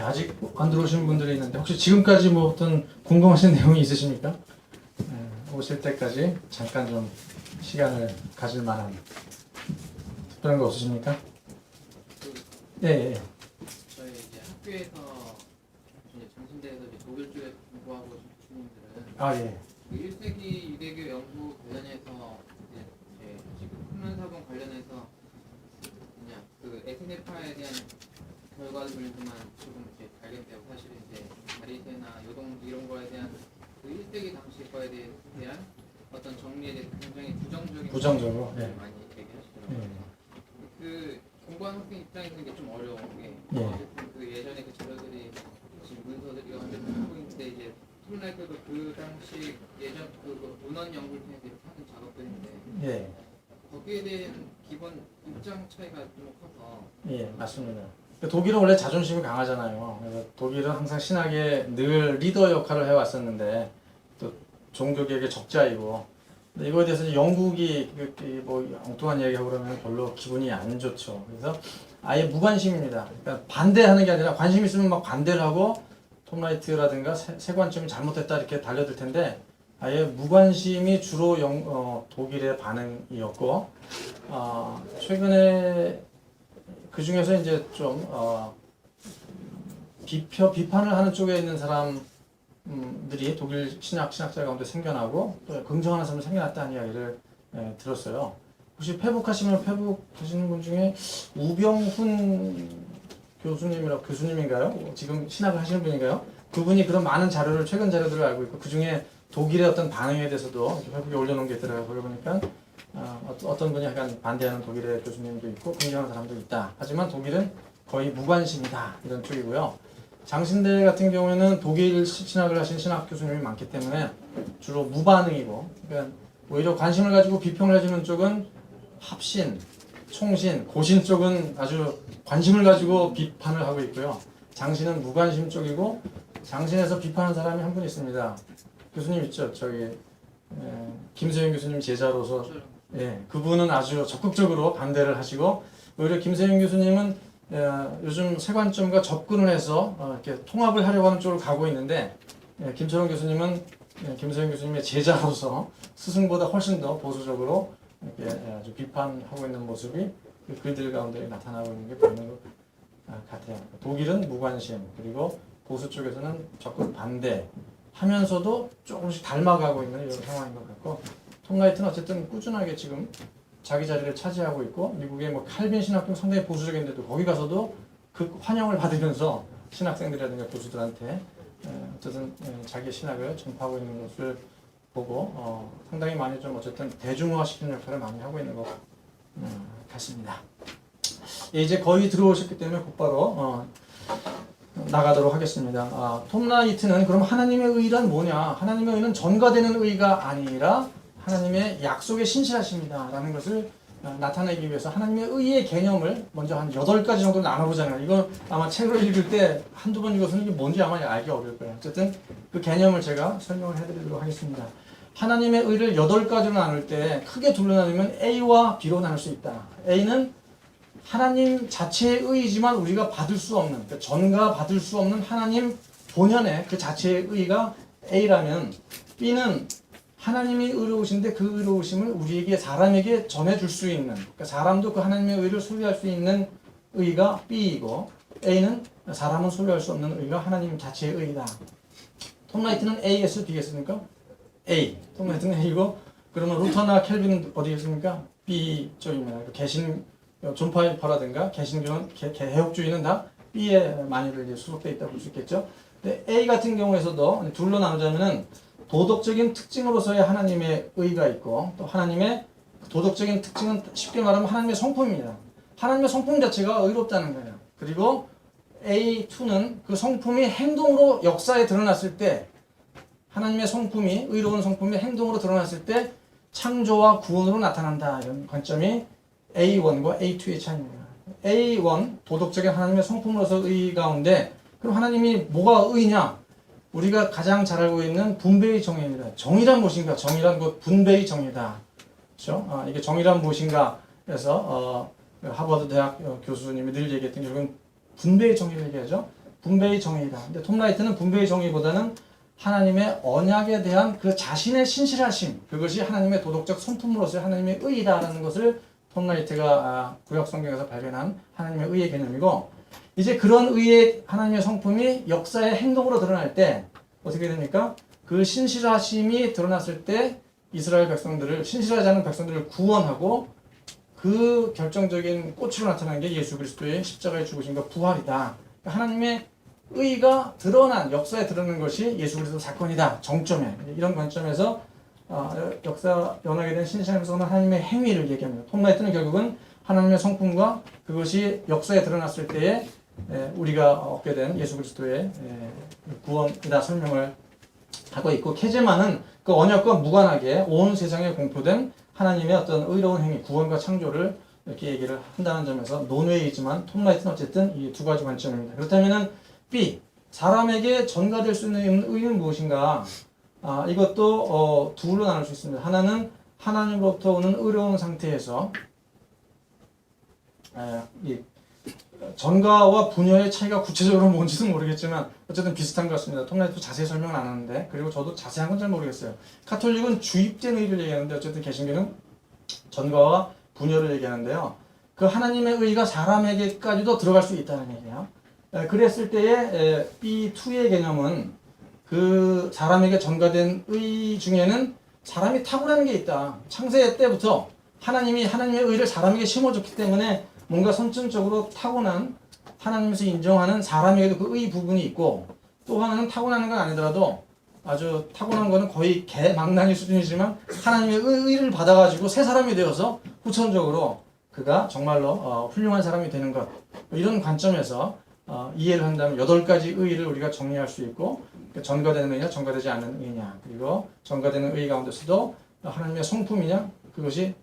아직 안 들어오신 분들이 있는데 혹시 지금까지 뭐 어떤 궁금하신 내용이 있으십니까? 오실 때까지 잠깐 좀 시간을 가질 만한 특별한 거 없으십니까? 예, 예. 저희 이제 학교에서 이제 정신대에서 이제 독일 쪽에 공부하고 계신 교수님들은 아, 예. 1세기 유대교 연구 관련해서 이제 지금 흑면사본 관련해서 그냥 그 에스네파에 대한 결과들만 조금 이제 발견되고 사실 이제 바리새나 요동 이런 거에 대한 그 1세기 당시 거에 대한 어떤 정리에 대해서 굉장히 부정적으로, 예. 많이 얘기하시더라고요. 예. 그 공부하는 학생 입장에서 이게 좀 어려운 게 예. 어쨌든 그 예전에 그 자료들이 지금 문서들이 완전 하고 있는데 이제 툴라이크도 그 당시 예전 그 문헌 연구를 통해서 이렇게 하는 작업들인데 예. 거기에 대한 기본 입장 차이가 좀 커서 예, 맞습니다. 독일은 원래 자존심이 강하잖아요. 그래서 독일은 항상 신학에 늘 리더 역할을 해왔었는데 또 종교계의 적자이고, 근데 이거에 대해서 이제 영국이 뭐 엉뚱한 얘기하고 그러면 별로 기분이 안 좋죠. 그래서 아예 무관심입니다. 그러니까 반대하는 게 아니라 관심 있으면 막 반대를 하고 톰라이트라든가 세관점이 잘못됐다 이렇게 달려들 텐데 아예 무관심이 주로 독일의 반응이었고, 최근에 그 중에서 이제 좀 비판을 하는 쪽에 있는 사람들이 독일 신학자 가운데 생겨나고 또 긍정하는 사람이 생겨났다는 이야기를 들었어요. 혹시 페북하시면 페북하시는 분 중에 우병훈 교수님인가요? 지금 신학을 하시는 분인가요? 그분이 그런 많은 자료를 최근 자료들을 알고 있고 그 중에 독일의 어떤 반응에 대해서도 페북에 올려놓은 게 있더라고요. 그러고 보니까 어떤 분이 약간 반대하는 독일의 교수님도 있고 긍정하는 사람도 있다. 하지만 독일은 거의 무관심이다 이런 쪽이고요. 장신대 같은 경우에는 독일 신학을 하신 신학 교수님이 많기 때문에 주로 무반응이고, 그러니까 오히려 관심을 가지고 비평을 해주는 쪽은 합신, 총신, 고신 쪽은 아주 관심을 가지고 비판을 하고 있고요. 장신은 무관심 쪽이고, 장신에서 비판하는 사람이 한 분 있습니다. 교수님 있죠? 김세윤 교수님 제자로서, 예, 그분은 아주 적극적으로 반대를 하시고, 오히려 김세윤 교수님은 요즘 세관점과 접근을 해서 이렇게 통합을 하려고 하는 쪽으로 가고 있는데, 김철원 교수님은 김세윤 교수님의 제자로서 스승보다 훨씬 더 보수적으로 이렇게 아주 비판하고 있는 모습이 그 글들 가운데 나타나고 있는 게 보이는 것 같아요. 독일은 무관심, 그리고 보수 쪽에서는 적극 반대하면서도 조금씩 닮아가고 있는 이런 상황인 것 같고, 톰라이트는 어쨌든 꾸준하게 지금 자기 자리를 차지하고 있고, 미국의 뭐 칼빈 신학교 상당히 보수적인데도 거기 가서도 그 환영을 받으면서 신학생들이라든가 교수들한테 어쨌든 자기 신학을 전파하고 있는 것을 보고 상당히 많이 좀 어쨌든 대중화시키는 역할을 많이 하고 있는 것 같습니다. 이제 거의 들어오셨기 때문에 곧바로 나가도록 하겠습니다. 톰라이트는 그럼 하나님의 의란 뭐냐? 하나님의 의는 전가되는 의가 아니라 하나님의 약속에 신실하십니다라는 것을 나타내기 위해서 하나님의 의의 개념을 먼저 한 8가지 정도 나눠보잖아요. 이거 아마 책으로 읽을 때 한두 번 읽어서는 이게 뭔지 아마 알기 어려울 거예요. 어쨌든 그 개념을 제가 설명을 해드리도록 하겠습니다. 하나님의 의를 8가지로 나눌 때 크게 둘로 나누면 A와 B로 나눌 수 있다. A는 하나님 자체의 의이지만 우리가 받을 수 없는, 그러니까 전가 받을 수 없는 하나님 본연의 그 자체의 의가 A라면, B는 하나님이 의로우신데 그 의로우심을 우리에게 사람에게 전해줄 수 있는, 그러니까 사람도 그 하나님의 의를 소유할 수 있는 의가 B이고, A는 사람은 소유할 수 없는 의가 하나님 자체의 의다. 톰라이트는 A겠어, B겠습니까? A. 톰라이트는 A고, 그러면 루터나 켈빈은 어디겠습니까? B 쪽입니다. 개신 존 파이퍼라든가 개신교는 개혁주의는 다 B에 많이 수속되어 있다고 볼 수 있겠죠. 근데 A 같은 경우에서도 둘로 나누자면은 도덕적인 특징으로서의 하나님의 의가 있고, 또 하나님의 도덕적인 특징은 쉽게 말하면 하나님의 성품입니다. 하나님의 성품 자체가 의롭다는 거예요. 그리고 A2는 그 성품이 행동으로 역사에 드러났을 때, 하나님의 성품이, 의로운 성품이 행동으로 드러났을 때 창조와 구원으로 나타난다. 이런 관점이 A1과 A2의 차이입니다. A1, 도덕적인 하나님의 성품으로서 의 가운데, 그럼 하나님이 뭐가 의냐? 우리가 가장 잘 알고 있는 분배의 정의입니다. 정의란 무엇인가? 정의란 곧 분배의 정의다. 그렇죠? 이게 정의란 무엇인가? 그래서 하버드 대학 교수님이 늘 얘기했던 게 결국은 분배의 정의를 얘기하죠. 분배의 정의이다. 근데 톰 라이트는 분배의 정의보다는 하나님의 언약에 대한 그 자신의 신실하심, 그것이 하나님의 도덕적 성품으로서의 하나님의 의이다라는 것을 톰 라이트가 구약 성경에서 발견한 하나님의 의의 개념이고, 이제 그런 의의 하나님의 성품이 역사의 행동으로 드러날 때 어떻게 됩니까? 그 신실하심이 드러났을 때 이스라엘 백성들을, 신실하지 않은 백성들을 구원하고 그 결정적인 꽃으로 나타난 게 예수 그리스도의 십자가의 죽으심과 부활이다. 하나님의 의가 드러난, 역사에 드러난 것이 예수 그리스도 사건이다. 정점에. 이런 관점에서 역사 연하게 된 신실함에서는 하나님의 행위를 얘기합니다. 톰 라이트는 결국은 하나님의 성품과 그것이 역사에 드러났을 때에 우리가 얻게 된 예수 그리스도의 구원이다 설명을 하고 있고, 케제만은 그 언약과 무관하게 온 세상에 공표된 하나님의 어떤 의로운 행위, 구원과 창조를 이렇게 얘기를 한다는 점에서 논외이지만 톰 라이트는 어쨌든 이 두 가지 관점입니다. 그렇다면은 B, 사람에게 전가될 수 있는 의는 무엇인가? 이것도 둘로 나눌 수 있습니다. 하나는 하나님으로부터 오는 의로운 상태에서 이 전가와 부녀의 차이가 구체적으로 뭔지는 모르겠지만 어쨌든 비슷한 것 같습니다. 톰 라이트도 자세히 설명은 안 하는데, 그리고 저도 자세한 건 잘 모르겠어요. 카톨릭은 주입된 의를 얘기하는데 어쨌든 개신교는 전가와 부녀를 얘기하는데요. 그 하나님의 의가 사람에게까지도 들어갈 수 있다는 얘기예요. 그랬을 때에 B2의 개념은 그 사람에게 전가된 의 중에는 사람이 타고나는 게 있다. 창세 때부터 하나님의 의를 사람에게 심어줬기 때문에 뭔가 선천적으로 타고난, 하나님에서 인정하는 사람에게도 그 의 부분이 있고, 또 하나는 타고나는 건 아니더라도 아주 타고난 거는 거의 개망나니 수준이지만 하나님의 의를 받아가지고 새 사람이 되어서 후천적으로 그가 정말로 훌륭한 사람이 되는 것, 이런 관점에서 이해를 한다면 8가지 의의를 우리가 정리할 수 있고, 전가되는 의냐 전가되지 않는 의냐, 그리고 전가되는 의의 가운데서도 하나님의 성품이냐, 그것이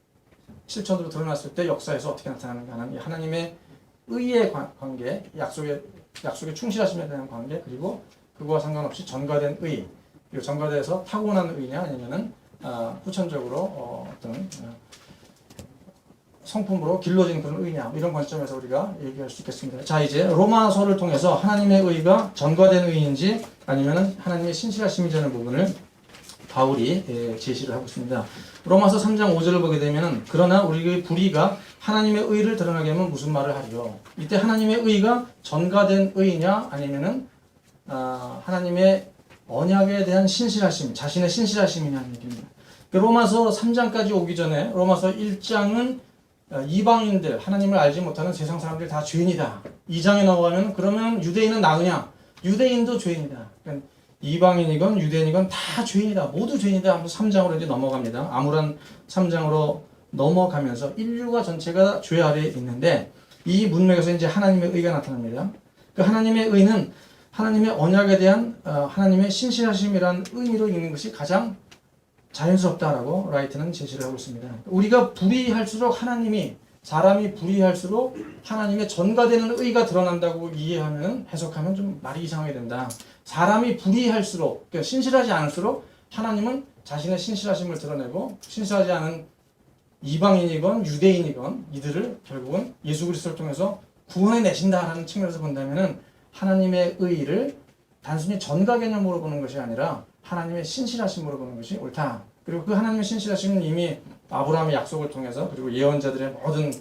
실천으로 드러났을 때 역사에서 어떻게 나타나는가 하는 이 하나님의 의의 관계, 약속에 충실하심에 대한 관계, 그리고 그거와 상관없이 전가된 의, 그리고 전가돼서 타고난 의냐 아니면은 후천적으로 어떤 성품으로 길러진 그런 의냐, 이런 관점에서 우리가 얘기할 수 있겠습니다. 자, 이제 로마서를 통해서 하나님의 의가 전가된 의인지 아니면은 하나님의 신실하심이 되는 부분을 바울이 제시를 하고 있습니다. 로마서 3장 5절을 보게 되면은, 그러나 우리의 불의가 하나님의 의를 드러나게 하면 무슨 말을 하리요? 이때 하나님의 의가 전가된 의냐 아니면은 하나님의 언약에 대한 신실하심, 자신의 신실하심이냐는 얘기입니다. 로마서 3장까지 오기 전에 로마서 1장은 이방인들, 하나님을 알지 못하는 세상 사람들 다 죄인이다. 2장에 넘어가면 그러면 유대인은 나으냐? 유대인도 죄인이다. 그러니까 이방인이건 유대인이건 다 죄인이다. 모두 죄인이다 하면서 3장으로 이제 넘어갑니다. 암울한 3장으로 넘어가면서 인류가 전체가 죄 아래에 있는데, 이 문맥에서 이제 하나님의 의가 나타납니다. 그 하나님의 의는 하나님의 언약에 대한 하나님의 신실하심이라는 의미로 읽는 것이 가장 자연스럽다라고 라이트는 제시를 하고 있습니다. 우리가 불의할수록 사람이 불의할수록 하나님의 전가되는 의가 드러난다고 이해하면, 해석하면 좀 말이 이상하게 된다. 사람이 불의할수록, 그러니까 신실하지 않을수록 하나님은 자신의 신실하심을 드러내고, 신실하지 않은 이방인이건 유대인이건 이들을 결국은 예수 그리스도를 통해서 구원해 내신다라는 측면에서 본다면은 하나님의 의를 단순히 전가 개념으로 보는 것이 아니라 하나님의 신실하심으로 보는 것이 옳다. 그리고 그 하나님의 신실하심은 이미 아브라함의 약속을 통해서, 그리고 예언자들의 모든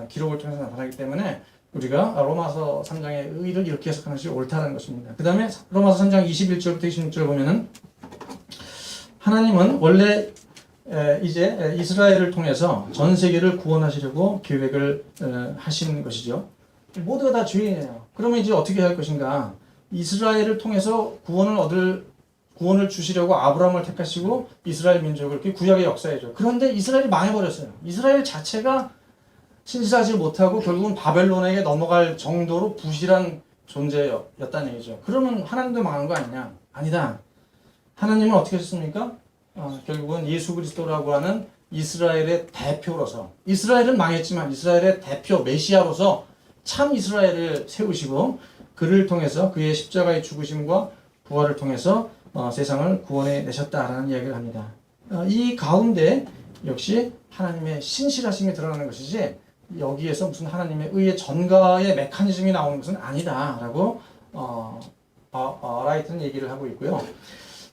기록을 통해서 나타나기 때문에 우리가 로마서 3장의 의를 이렇게 해석하는 것이 옳다는 것입니다. 그 다음에 로마서 3장 21절부터 26절 보면은, 하나님은 원래 이제 이스라엘을 통해서 전 세계를 구원하시려고 계획을 하신 것이죠. 모두가 다 죄인이에요. 그러면 이제 어떻게 할 것인가? 이스라엘을 통해서 구원을 주시려고 아브라함을 택하시고 이스라엘 민족을, 그게 구약의 역사이죠. 그런데 이스라엘이 망해버렸어요. 이스라엘 자체가 신실하지 못하고 결국은 바벨론에게 넘어갈 정도로 부실한 존재였다는 얘기죠. 그러면 하나님도 망한 거 아니냐? 아니다. 하나님은 어떻게 하셨습니까? 결국은 예수 그리스도라고 하는 이스라엘의 대표로서, 이스라엘은 망했지만 이스라엘의 대표 메시아로서 참 이스라엘을 세우시고, 그를 통해서 그의 십자가의 죽으심과 부활을 통해서 세상을 구원해 내셨다라는 이야기를 합니다. 이 가운데 역시 하나님의 신실하심이 드러나는 것이지, 여기에서 무슨 하나님의 의의 전가의 메커니즘이 나오는 것은 아니다라고 라이트는 얘기를 하고 있고요.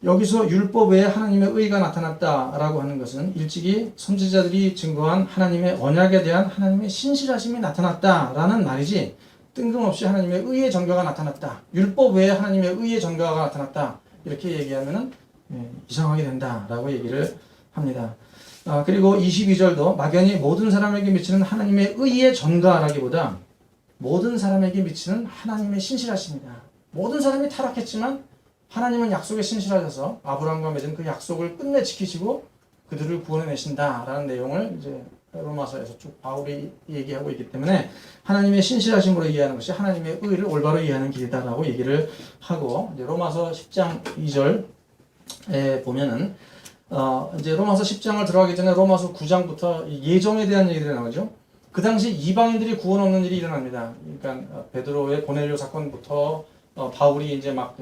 여기서 율법 외에 하나님의 의가 나타났다라고 하는 것은 일찍이 선지자들이 증거한 하나님의 언약에 대한 하나님의 신실하심이 나타났다라는 말이지, 뜬금없이 하나님의 의의 전가가 나타났다, 율법 외에 하나님의 의의 전가가 나타났다, 이렇게 얘기하면은 이상하게 된다라고 얘기를 합니다. 그리고 22절도 막연히 모든 사람에게 미치는 하나님의 의의 전가라기보다 모든 사람에게 미치는 하나님의 신실하심이다. 모든 사람이 타락했지만 하나님은 약속에 신실하셔서 아브라함과 맺은 그 약속을 끝내 지키시고 그들을 구원해내신다라는 내용을 이제 로마서에서 쭉 바울이 얘기하고 있기 때문에 하나님의 신실하심으로 이해하는 것이 하나님의 의를 올바로 이해하는 길이다라고 얘기를 하고, 이제 로마서 10장 2절에 보면은 이제 로마서 10장을 들어가기 전에 로마서 9장부터 예정에 대한 얘기들이 나오죠. 그 당시 이방인들이 구원 얻는 일이 일어납니다. 그러니까 베드로의 고넬료 사건부터 바울이 이제 막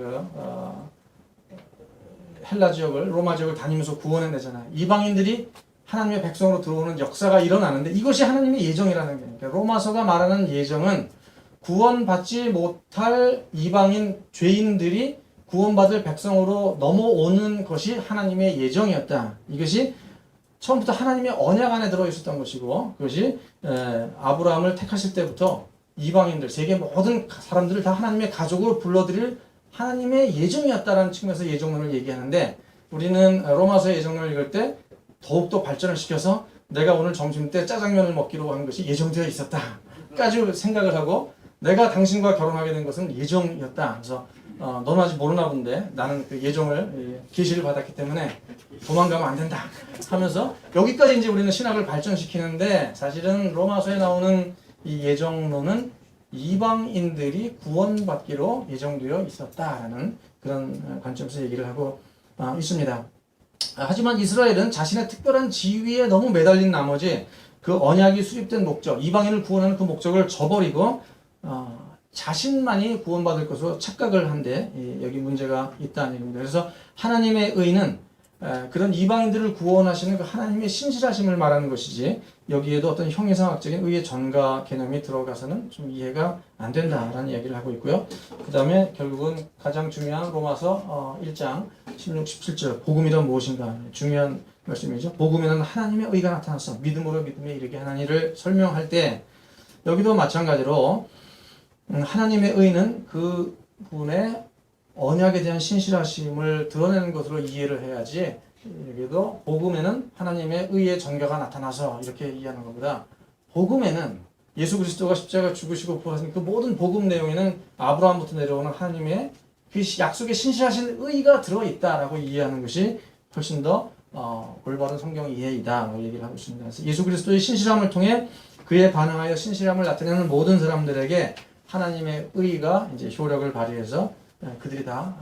헬라 지역을, 로마 지역을 다니면서 구원해내잖아요. 이방인들이 하나님의 백성으로 들어오는 역사가 일어나는데 이것이 하나님의 예정이라는 거예요. 그러니까 로마서가 말하는 예정은 구원받지 못할 이방인 죄인들이 구원받을 백성으로 넘어오는 것이 하나님의 예정이었다. 이것이 처음부터 하나님의 언약 안에 들어있었던 것이고, 그것이 아브라함을 택하실 때부터 이방인들, 세계 모든 사람들을 다 하나님의 가족으로 불러들일 하나님의 예정이었다라는 측면에서 예정론을 얘기하는데, 우리는 로마서의 예정론을 읽을 때 더욱더 발전을 시켜서 내가 오늘 점심때 짜장면을 먹기로 한 것이 예정되어 있었다까지 생각을 하고, 내가 당신과 결혼하게 된 것은 예정이었다. 그래서 너는 아직 모르나 본데 나는 그 예정을 계시를 받았기 때문에 도망가면 안 된다 하면서 여기까지 이제 우리는 신학을 발전시키는데, 사실은 로마서에 나오는 이 예정론은 이방인들이 구원받기로 예정되어 있었다라는 그런 관점에서 얘기를 하고 있습니다. 하지만 이스라엘은 자신의 특별한 지위에 너무 매달린 나머지 그 언약이 수립된 목적, 이방인을 구원하는 그 목적을 저버리고 자신만이 구원받을 것으로 착각을 한데 여기 문제가 있다는 얘기입니다. 그래서 하나님의 의는 그런 이방인들을 구원하시는 그 하나님의 신실하심을 말하는 것이지, 여기에도 어떤 형이상학적인 의의 전가 개념이 들어가서는 좀 이해가 안 된다라는 얘기를 하고 있고요. 그 다음에 결국은 가장 중요한 로마서 1장 16, 17절, 복음이란 무엇인가, 중요한 말씀이죠. 복음에는 하나님의 의가 나타나서 믿음으로 믿음에 이르게 하는 일을 설명할 때, 여기도 마찬가지로 하나님의 의는 그 분의 언약에 대한 신실하심을 드러내는 것으로 이해를 해야지, 여기도 복음에는 하나님의 의의 전가가 나타나서 이렇게 이해하는 것보다, 복음에는 예수 그리스도가 십자가 죽으시고 부활하신 그 모든 복음 내용에는 아브라함부터 내려오는 하나님의 그 약속에 신실하신 의가 들어있다라고 이해하는 것이 훨씬 더 올바른 성경 이해이다라고 얘기를 하고 있습니다. 그래서 예수 그리스도의 신실함을 통해 그에 반응하여 신실함을 나타내는 모든 사람들에게 하나님의 의가 이제 효력을 발휘해서 그들이 다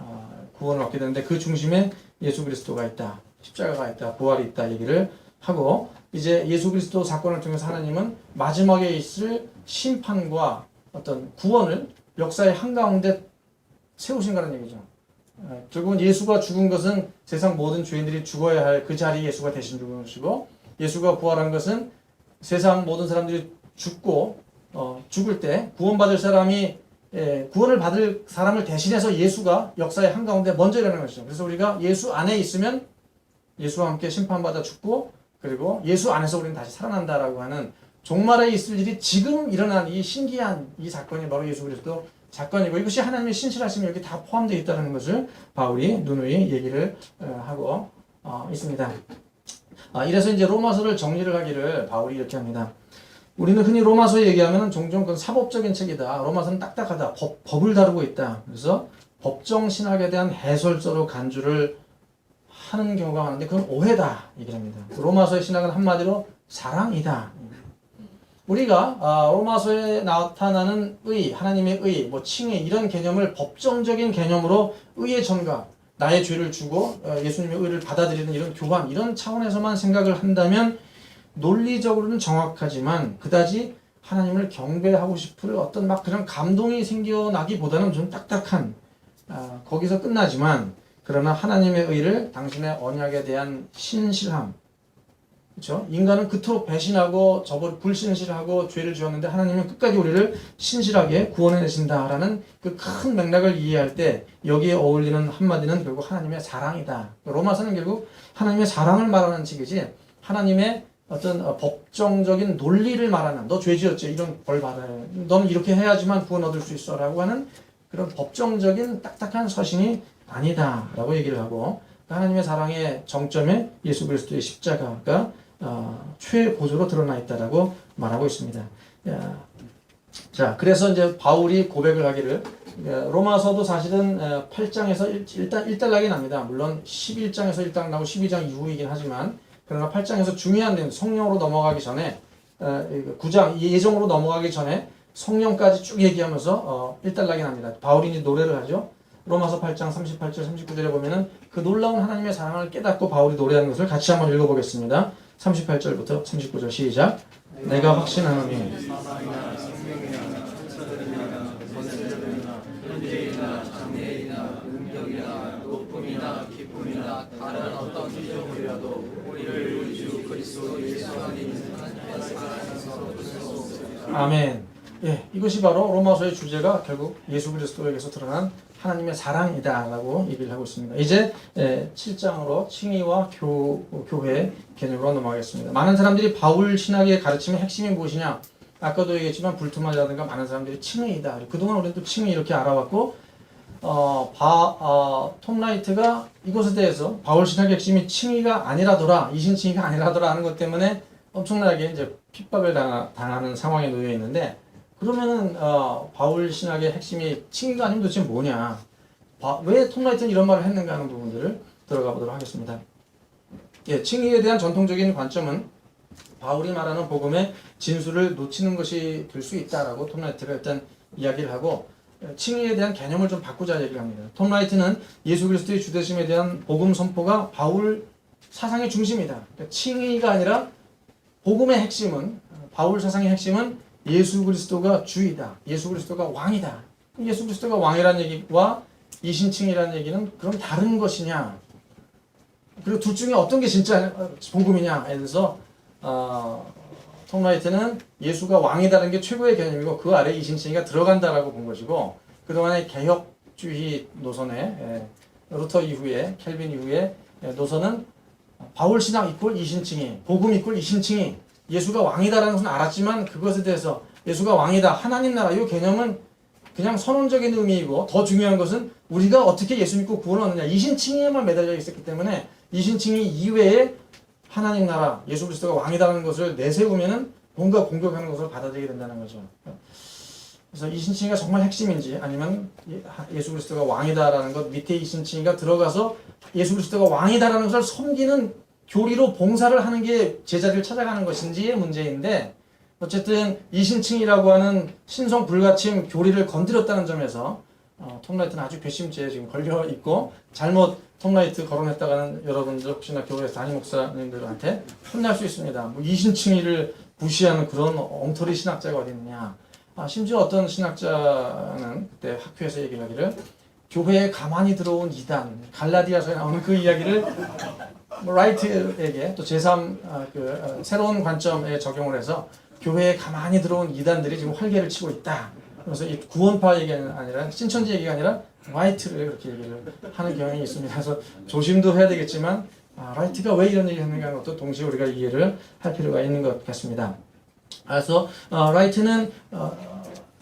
구원을 얻게 되는데, 그 중심에 예수 그리스도가 있다, 십자가가 있다, 부활이 있다 얘기를 하고, 이제 예수 그리스도 사건을 통해서 하나님은 마지막에 있을 심판과 어떤 구원을 역사의 한가운데 세우신 거라는 얘기죠. 결국은 예수가 죽은 것은 세상 모든 죄인들이 죽어야 할 그 자리에 예수가 대신 죽은 것이고, 예수가 부활한 것은 세상 모든 사람들이 죽을 때 구원받을 사람이 구원을 받을 사람을 대신해서 예수가 역사의 한가운데 먼저 일어나는 것이죠. 그래서 우리가 예수 안에 있으면 예수와 함께 심판받아 죽고, 그리고 예수 안에서 우리는 다시 살아난다라고 하는 종말에 있을 일이 지금 일어난 이 신기한 이 사건이 바로 예수 그리스도 사건이고, 이것이 하나님의 신실하심이 여기 다 포함되어 있다는 것을 바울이 누누이 얘기를 하고 있습니다. 이래서 이제 로마서를 정리를 하기를 바울이 이렇게 합니다. 우리는 흔히 로마서 얘기하면 종종 그건 사법적인 책이다, 로마서는 딱딱하다, 법을 다루고 있다, 그래서 법정 신학에 대한 해설서로 간주를 하는 경우가 많은데 그건 오해다 얘기를 합니다. 로마서의 신학은 한마디로 사랑이다. 우리가 로마서에 나타나는 의, 하나님의 의, 뭐 칭의 이런 개념을 법정적인 개념으로 의의 전가, 나의 죄를 주고 예수님의 의를 받아들이는 이런 교환, 이런 차원에서만 생각을 한다면 논리적으로는 정확하지만 그다지 하나님을 경배하고 싶을 어떤 막 그런 감동이 생겨나기보다는 좀 딱딱한 거기서 끝나지만, 그러나 하나님의 의를 당신의 언약에 대한 신실함, 그렇죠? 인간은 그토록 배신하고 불신실하고 죄를 지었는데 하나님은 끝까지 우리를 신실하게 구원해 내신다라는 그 큰 맥락을 이해할 때 여기에 어울리는 한마디는 결국 하나님의 사랑이다. 로마서는 결국 하나님의 사랑을 말하는 책이지 하나님의 어떤 법정적인 논리를 말하는 너 죄 지었지 이런 벌 받아야 해. 너는 이렇게 해야지만 구원 얻을 수 있어 라고 하는 그런 법정적인 딱딱한 서신이 아니다라고 얘기를 하고 하나님의 사랑의 정점에 예수 그리스도의 십자가가 최고조로 드러나 있다라고 말하고 있습니다. 자, 그래서 이제 바울이 고백을 하기를 로마서도 사실은 8장에서 일단 일단락이 납니다. 물론 11장에서 일단 나고 12장 이후이긴 하지만 그러나 8장에서 중요한 내용 성령으로 넘어가기 전에 9장 예정으로 넘어가기 전에 성령까지 쭉 얘기하면서 일단락이 납니다. 바울이 이제 노래를 하죠. 로마서 8장 38절 39절에 보면은 그 놀라운 하나님의 사랑을 깨닫고 바울이 노래하는 것을 같이 한번 읽어보겠습니다. 38절부터 39절 시작. 내가 확신하노니 다른 어떤 기적이라도 우리를 우리 주 그리스도 예수 안에 아멘. 예, 이것이 바로 로마서의 주제가 결국 예수 그리스도에게서 드러난 하나님의 사랑이다라고 얘기를 하고 있습니다. 이제 7장으로 칭의와 교회 개념으로 넘어가겠습니다. 많은 사람들이 바울 신학의 가르침의 핵심이 무엇이냐? 아까도 얘기했지만 불투만이라든가 많은 사람들이 칭의이다. 그동안 우리는 또 칭의 이렇게 알아왔고 톰 라이트가 이것에 대해서 바울 신학의 핵심이 칭의가 아니라더라, 이신칭의가 아니라더라 하는 것 때문에 엄청나게 이제 핍박을 당하는 상황에 놓여 있는데 그러면은 바울 신학의 핵심이 칭의가 아니면 도대체 뭐냐? 왜 톰 라이트는 이런 말을 했는가 하는 부분들을 들어가 보도록 하겠습니다. 예, 칭의에 대한 전통적인 관점은 바울이 말하는 복음의 진수를 놓치는 것이 될 수 있다라고 톰 라이트가 일단 이야기를 하고 칭의에 대한 개념을 좀 바꾸자 얘기를 합니다. 톰 라이트는 예수 그리스도의 주되심에 대한 복음 선포가 바울 사상의 중심이다. 그러니까 칭의가 아니라 복음의 핵심은 바울 사상의 핵심은 예수 그리스도가 주이다. 예수 그리스도가 왕이다. 예수 그리스도가 왕이라는 얘기와 이신칭이라는 얘기는 그럼 다른 것이냐? 그리고 둘 중에 어떤 게 진짜 복음이냐에 대해서 톰 라이트는 예수가 왕이다라는 게 최고의 개념이고 그 아래 이신칭이가 들어간다라고 본 것이고 그동안의 개혁주의 노선에 루터 이후에 켈빈 이후에 노선은 바울 신학 이꼴 이신칭이 복음 이꼴 이신칭이 예수가 왕이다라는 것은 알았지만 그것에 대해서 예수가 왕이다 하나님 나라 이 개념은 그냥 선언적인 의미이고 더 중요한 것은 우리가 어떻게 예수 믿고 구원을 얻느냐 이신칭에만 매달려 있었기 때문에 이신칭이 이외에 하나님 나라 예수 그리스도가 왕이다라는 것을 내세우면은 뭔가 공격하는 것을 받아들이게 된다는 거죠. 그래서 이신칭이가 정말 핵심인지 아니면 예수 그리스도가 왕이다라는 것 밑에 이신칭이가 들어가서 예수 그리스도가 왕이다라는 것을 섬기는 교리로 봉사를 하는 게 제자리를 찾아가는 것인지의 문제인데 어쨌든 이신칭이라고 하는 신성 불가침 교리를 건드렸다는 점에서 톰 라이트는 아주 괘씸죄에 지금 걸려 있고 잘못 톰 라이트 거론했다가는 여러분들 혹시나 교회 담임 목사님들한테 혼날 수 있습니다. 뭐 이신칭의를 무시하는 그런 엉터리 신학자가 어디 있느냐. 심지어 어떤 신학자는 그때 학교에서 얘기를 하기를 교회에 가만히 들어온 이단 갈라디아서에 나오는 그 이야기를 라이트에게 또 제3 새로운 관점에 적용을 해서 교회에 가만히 들어온 이단들이 지금 활개를 치고 있다. 그래서 이 구원파 얘기가 아니라 신천지 얘기가 아니라 라이트를 그렇게 얘기를 하는 경향이 있습니다. 그래서 조심도 해야 되겠지만 라이트가 왜 이런 얘기를 했는가 하는 것도 동시에 우리가 이해를 할 필요가 있는 것 같습니다. 그래서 라이트는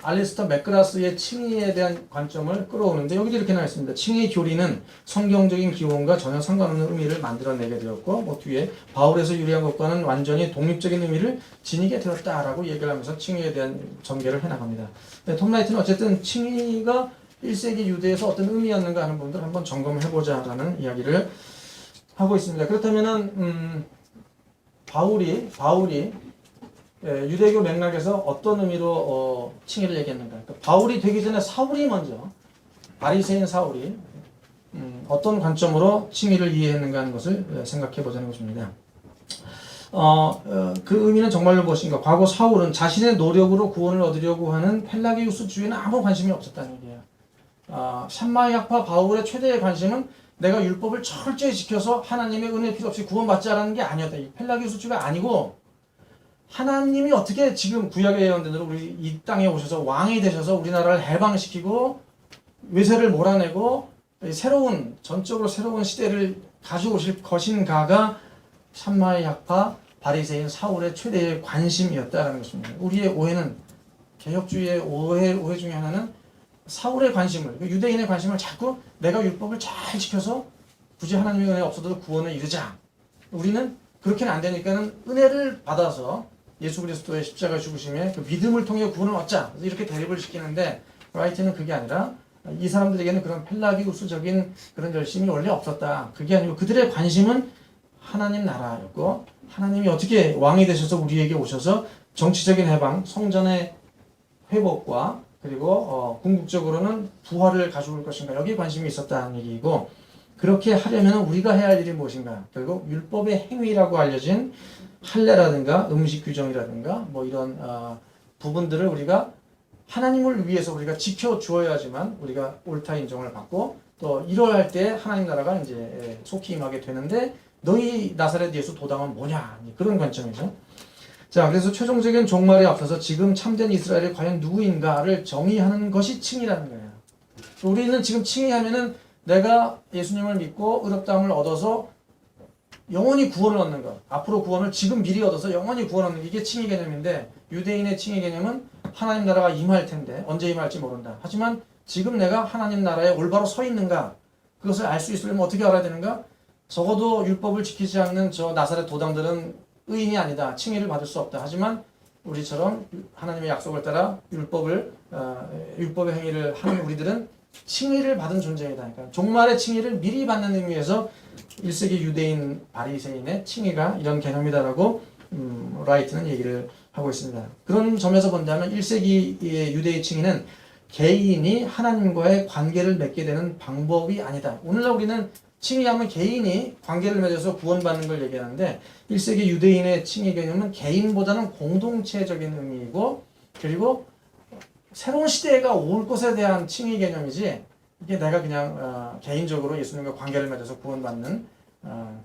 알리스터 맥그라스의 칭의에 대한 관점을 끌어오는데 여기도 이렇게 나와 있습니다. 칭의 교리는 성경적인 기원과 전혀 상관없는 의미를 만들어내게 되었고 뭐 뒤에 바울에서 유래한 것과는 완전히 독립적인 의미를 지니게 되었다라고 얘기를 하면서 칭의에 대한 전개를 해나갑니다. 톰 라이트는 어쨌든 칭의가 1세기 유대에서 어떤 의미였는가 하는 부분들을 한번 점검해보자라는 이야기를 하고 있습니다. 그렇다면은 바울이 유대교 맥락에서 어떤 의미로 칭의를 얘기했는가? 그러니까 바울이 되기 전에 사울이 먼저 바리새인 사울이 어떤 관점으로 칭의를 이해했는가 하는 것을 생각해 보자는 것입니다. 그 의미는 정말로 무엇인가? 과거 사울은 자신의 노력으로 구원을 얻으려고 하는 펠라기우스주의는 아무 관심이 없었다는 얘기예요. 샴마이학파 바울의 최대의 관심은 내가 율법을 철저히 지켜서 하나님의 은혜 필요 없이 구원받자라는 게 아니었다. 이 펠라기우스주가 아니고 하나님이 어떻게 지금 구약의 예언대로 우리 이 땅에 오셔서 왕이 되셔서 우리나라를 해방시키고 외세를 몰아내고 새로운 전적으로 새로운 시대를 가져오실 것인가가 참마의 약파 바리새인 사울의 최대의 관심이었다는 것입니다. 우리의 오해는 개혁주의의 오해 중에 하나는 사울의 관심을 유대인의 관심을 자꾸 내가 율법을 잘 지켜서 굳이 하나님의 은혜 없어도 구원을 이루자. 우리는 그렇게는 안 되니까는 은혜를 받아서 예수 그리스도의 십자가 죽으심에 그 믿음을 통해 구원을 얻자. 이렇게 대립을 시키는데 라이트는 그게 아니라 이 사람들에게는 그런 펠라기우스적인 그런 열심이 원래 없었다. 그게 아니고 그들의 관심은 하나님 나라였고 하나님이 어떻게 왕이 되셔서 우리에게 오셔서 정치적인 해방, 성전의 회복과 그리고 궁극적으로는 부활을 가져올 것인가 여기에 관심이 있었다는 얘기이고 그렇게 하려면 우리가 해야 할 일이 무엇인가 결국 율법의 행위라고 알려진 할례라든가 음식 규정이라든가 뭐 이런 부분들을 우리가 하나님을 위해서 우리가 지켜주어야지만 우리가 옳다 인정을 받고 또 이러할 때 하나님 나라가 이제 속히 임하게 되는데 너희 나사렛 예수 도당은 뭐냐 그런 관점이죠. 자, 그래서 최종적인 종말에 앞서서 지금 참된 이스라엘이 과연 누구인가를 정의하는 것이 칭의라는 거예요. 우리는 지금 칭의하면은 내가 예수님을 믿고 의롭다함을 얻어서 영원히 구원을 얻는 것, 앞으로 구원을 지금 미리 얻어서 영원히 구원 얻는 게 이게 칭의 개념인데 유대인의 칭의 개념은 하나님 나라가 임할 텐데 언제 임할지 모른다. 하지만 지금 내가 하나님 나라에 올바로 서 있는가 그것을 알 수 있으려면 어떻게 알아야 되는가? 적어도 율법을 지키지 않는 저 나사렛 도당들은 의인이 아니다. 칭의를 받을 수 없다. 하지만 우리처럼 하나님의 약속을 따라 율법의 행위를 하는 우리들은 칭의를 받은 존재이다. 그러니까 종말의 칭의를 미리 받는 의미에서 1세기 유대인 바리새인의 칭의가 이런 개념이다라고 라이트는 얘기를 하고 있습니다. 그런 점에서 본다면 1세기의 유대의 칭의는 개인이 하나님과의 관계를 맺게 되는 방법이 아니다. 오늘날 우리는 칭의하면 개인이 관계를 맺어서 구원받는 걸 얘기하는데 1세기 유대인의 칭의 개념은 개인보다는 공동체적인 의미이고 그리고 새로운 시대가 올 것에 대한 칭의 개념이지 이게 내가 그냥 개인적으로 예수님과 관계를 맺어서 구원받는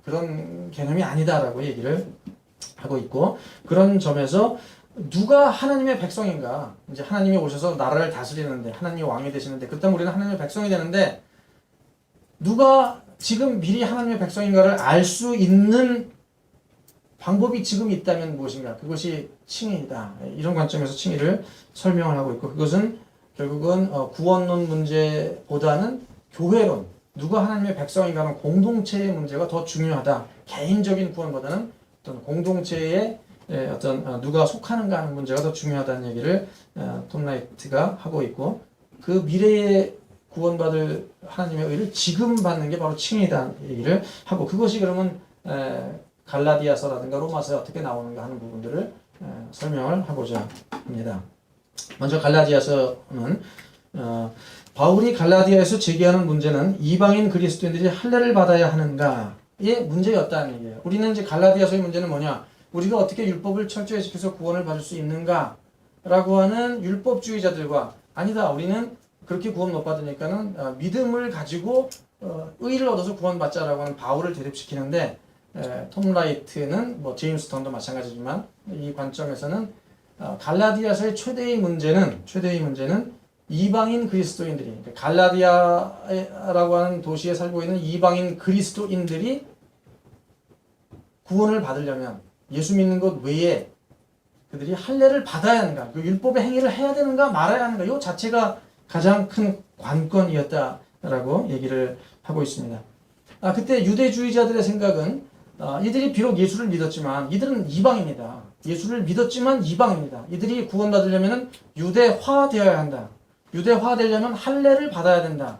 그런 개념이 아니다라고 얘기를 하고 있고 그런 점에서 누가 하나님의 백성인가 이제 하나님이 오셔서 나라를 다스리는데 하나님이 왕이 되시는데 그렇다면 우리는 하나님의 백성이 되는데 누가 지금 미리 하나님의 백성인가를 알 수 있는 방법이 지금 있다면 무엇인가? 그것이 칭의이다. 이런 관점에서 칭의를 설명을 하고 있고 그것은 결국은 구원론 문제보다는 교회론, 누가 하나님의 백성인가는 공동체의 문제가 더 중요하다. 개인적인 구원보다는 어떤 공동체의 어떤 누가 속하는가 하는 문제가 더 중요하다는 얘기를 톰 라이트가 하고 있고 그 미래의 구원받을 하나님의 의를 지금 받는 게 바로 칭의다 얘기를 하고 그것이 그러면 갈라디아서라든가 로마서에 어떻게 나오는가 하는 부분들을 설명을 하고자 합니다. 먼저 갈라디아서는 바울이 갈라디아에서 제기하는 문제는 이방인 그리스도인들이 할례를 받아야 하는가의 문제였다는 얘기예요. 우리는 이제 갈라디아서의 문제는 뭐냐? 우리가 어떻게 율법을 철저히 지켜서 구원을 받을 수 있는가라고 하는 율법주의자들과 아니다. 우리는 그렇게 구원 못 받으니까는 믿음을 가지고 의를 얻어서 구원받자라고 하는 바울을 대립시키는데 톰 라이트는 뭐 제임스 턴도 마찬가지지만 이 관점에서는 갈라디아서의 최대의 문제는 이방인 그리스도인들이 갈라디아라고 하는 도시에 살고 있는 이방인 그리스도인들이 구원을 받으려면 예수 믿는 것 외에 그들이 할례를 받아야 하는가, 그 율법의 행위를 해야 되는가 말아야 하는가, 이 자체가 가장 큰 관건이었다라고 얘기를 하고 있습니다. 그때 유대주의자들의 생각은 이들이 비록 예수를 믿었지만 이들은 이방입니다. 예수를 믿었지만 이방입니다. 이들이 구원받으려면 유대화되어야 한다. 유대화되려면 할례를 받아야 된다.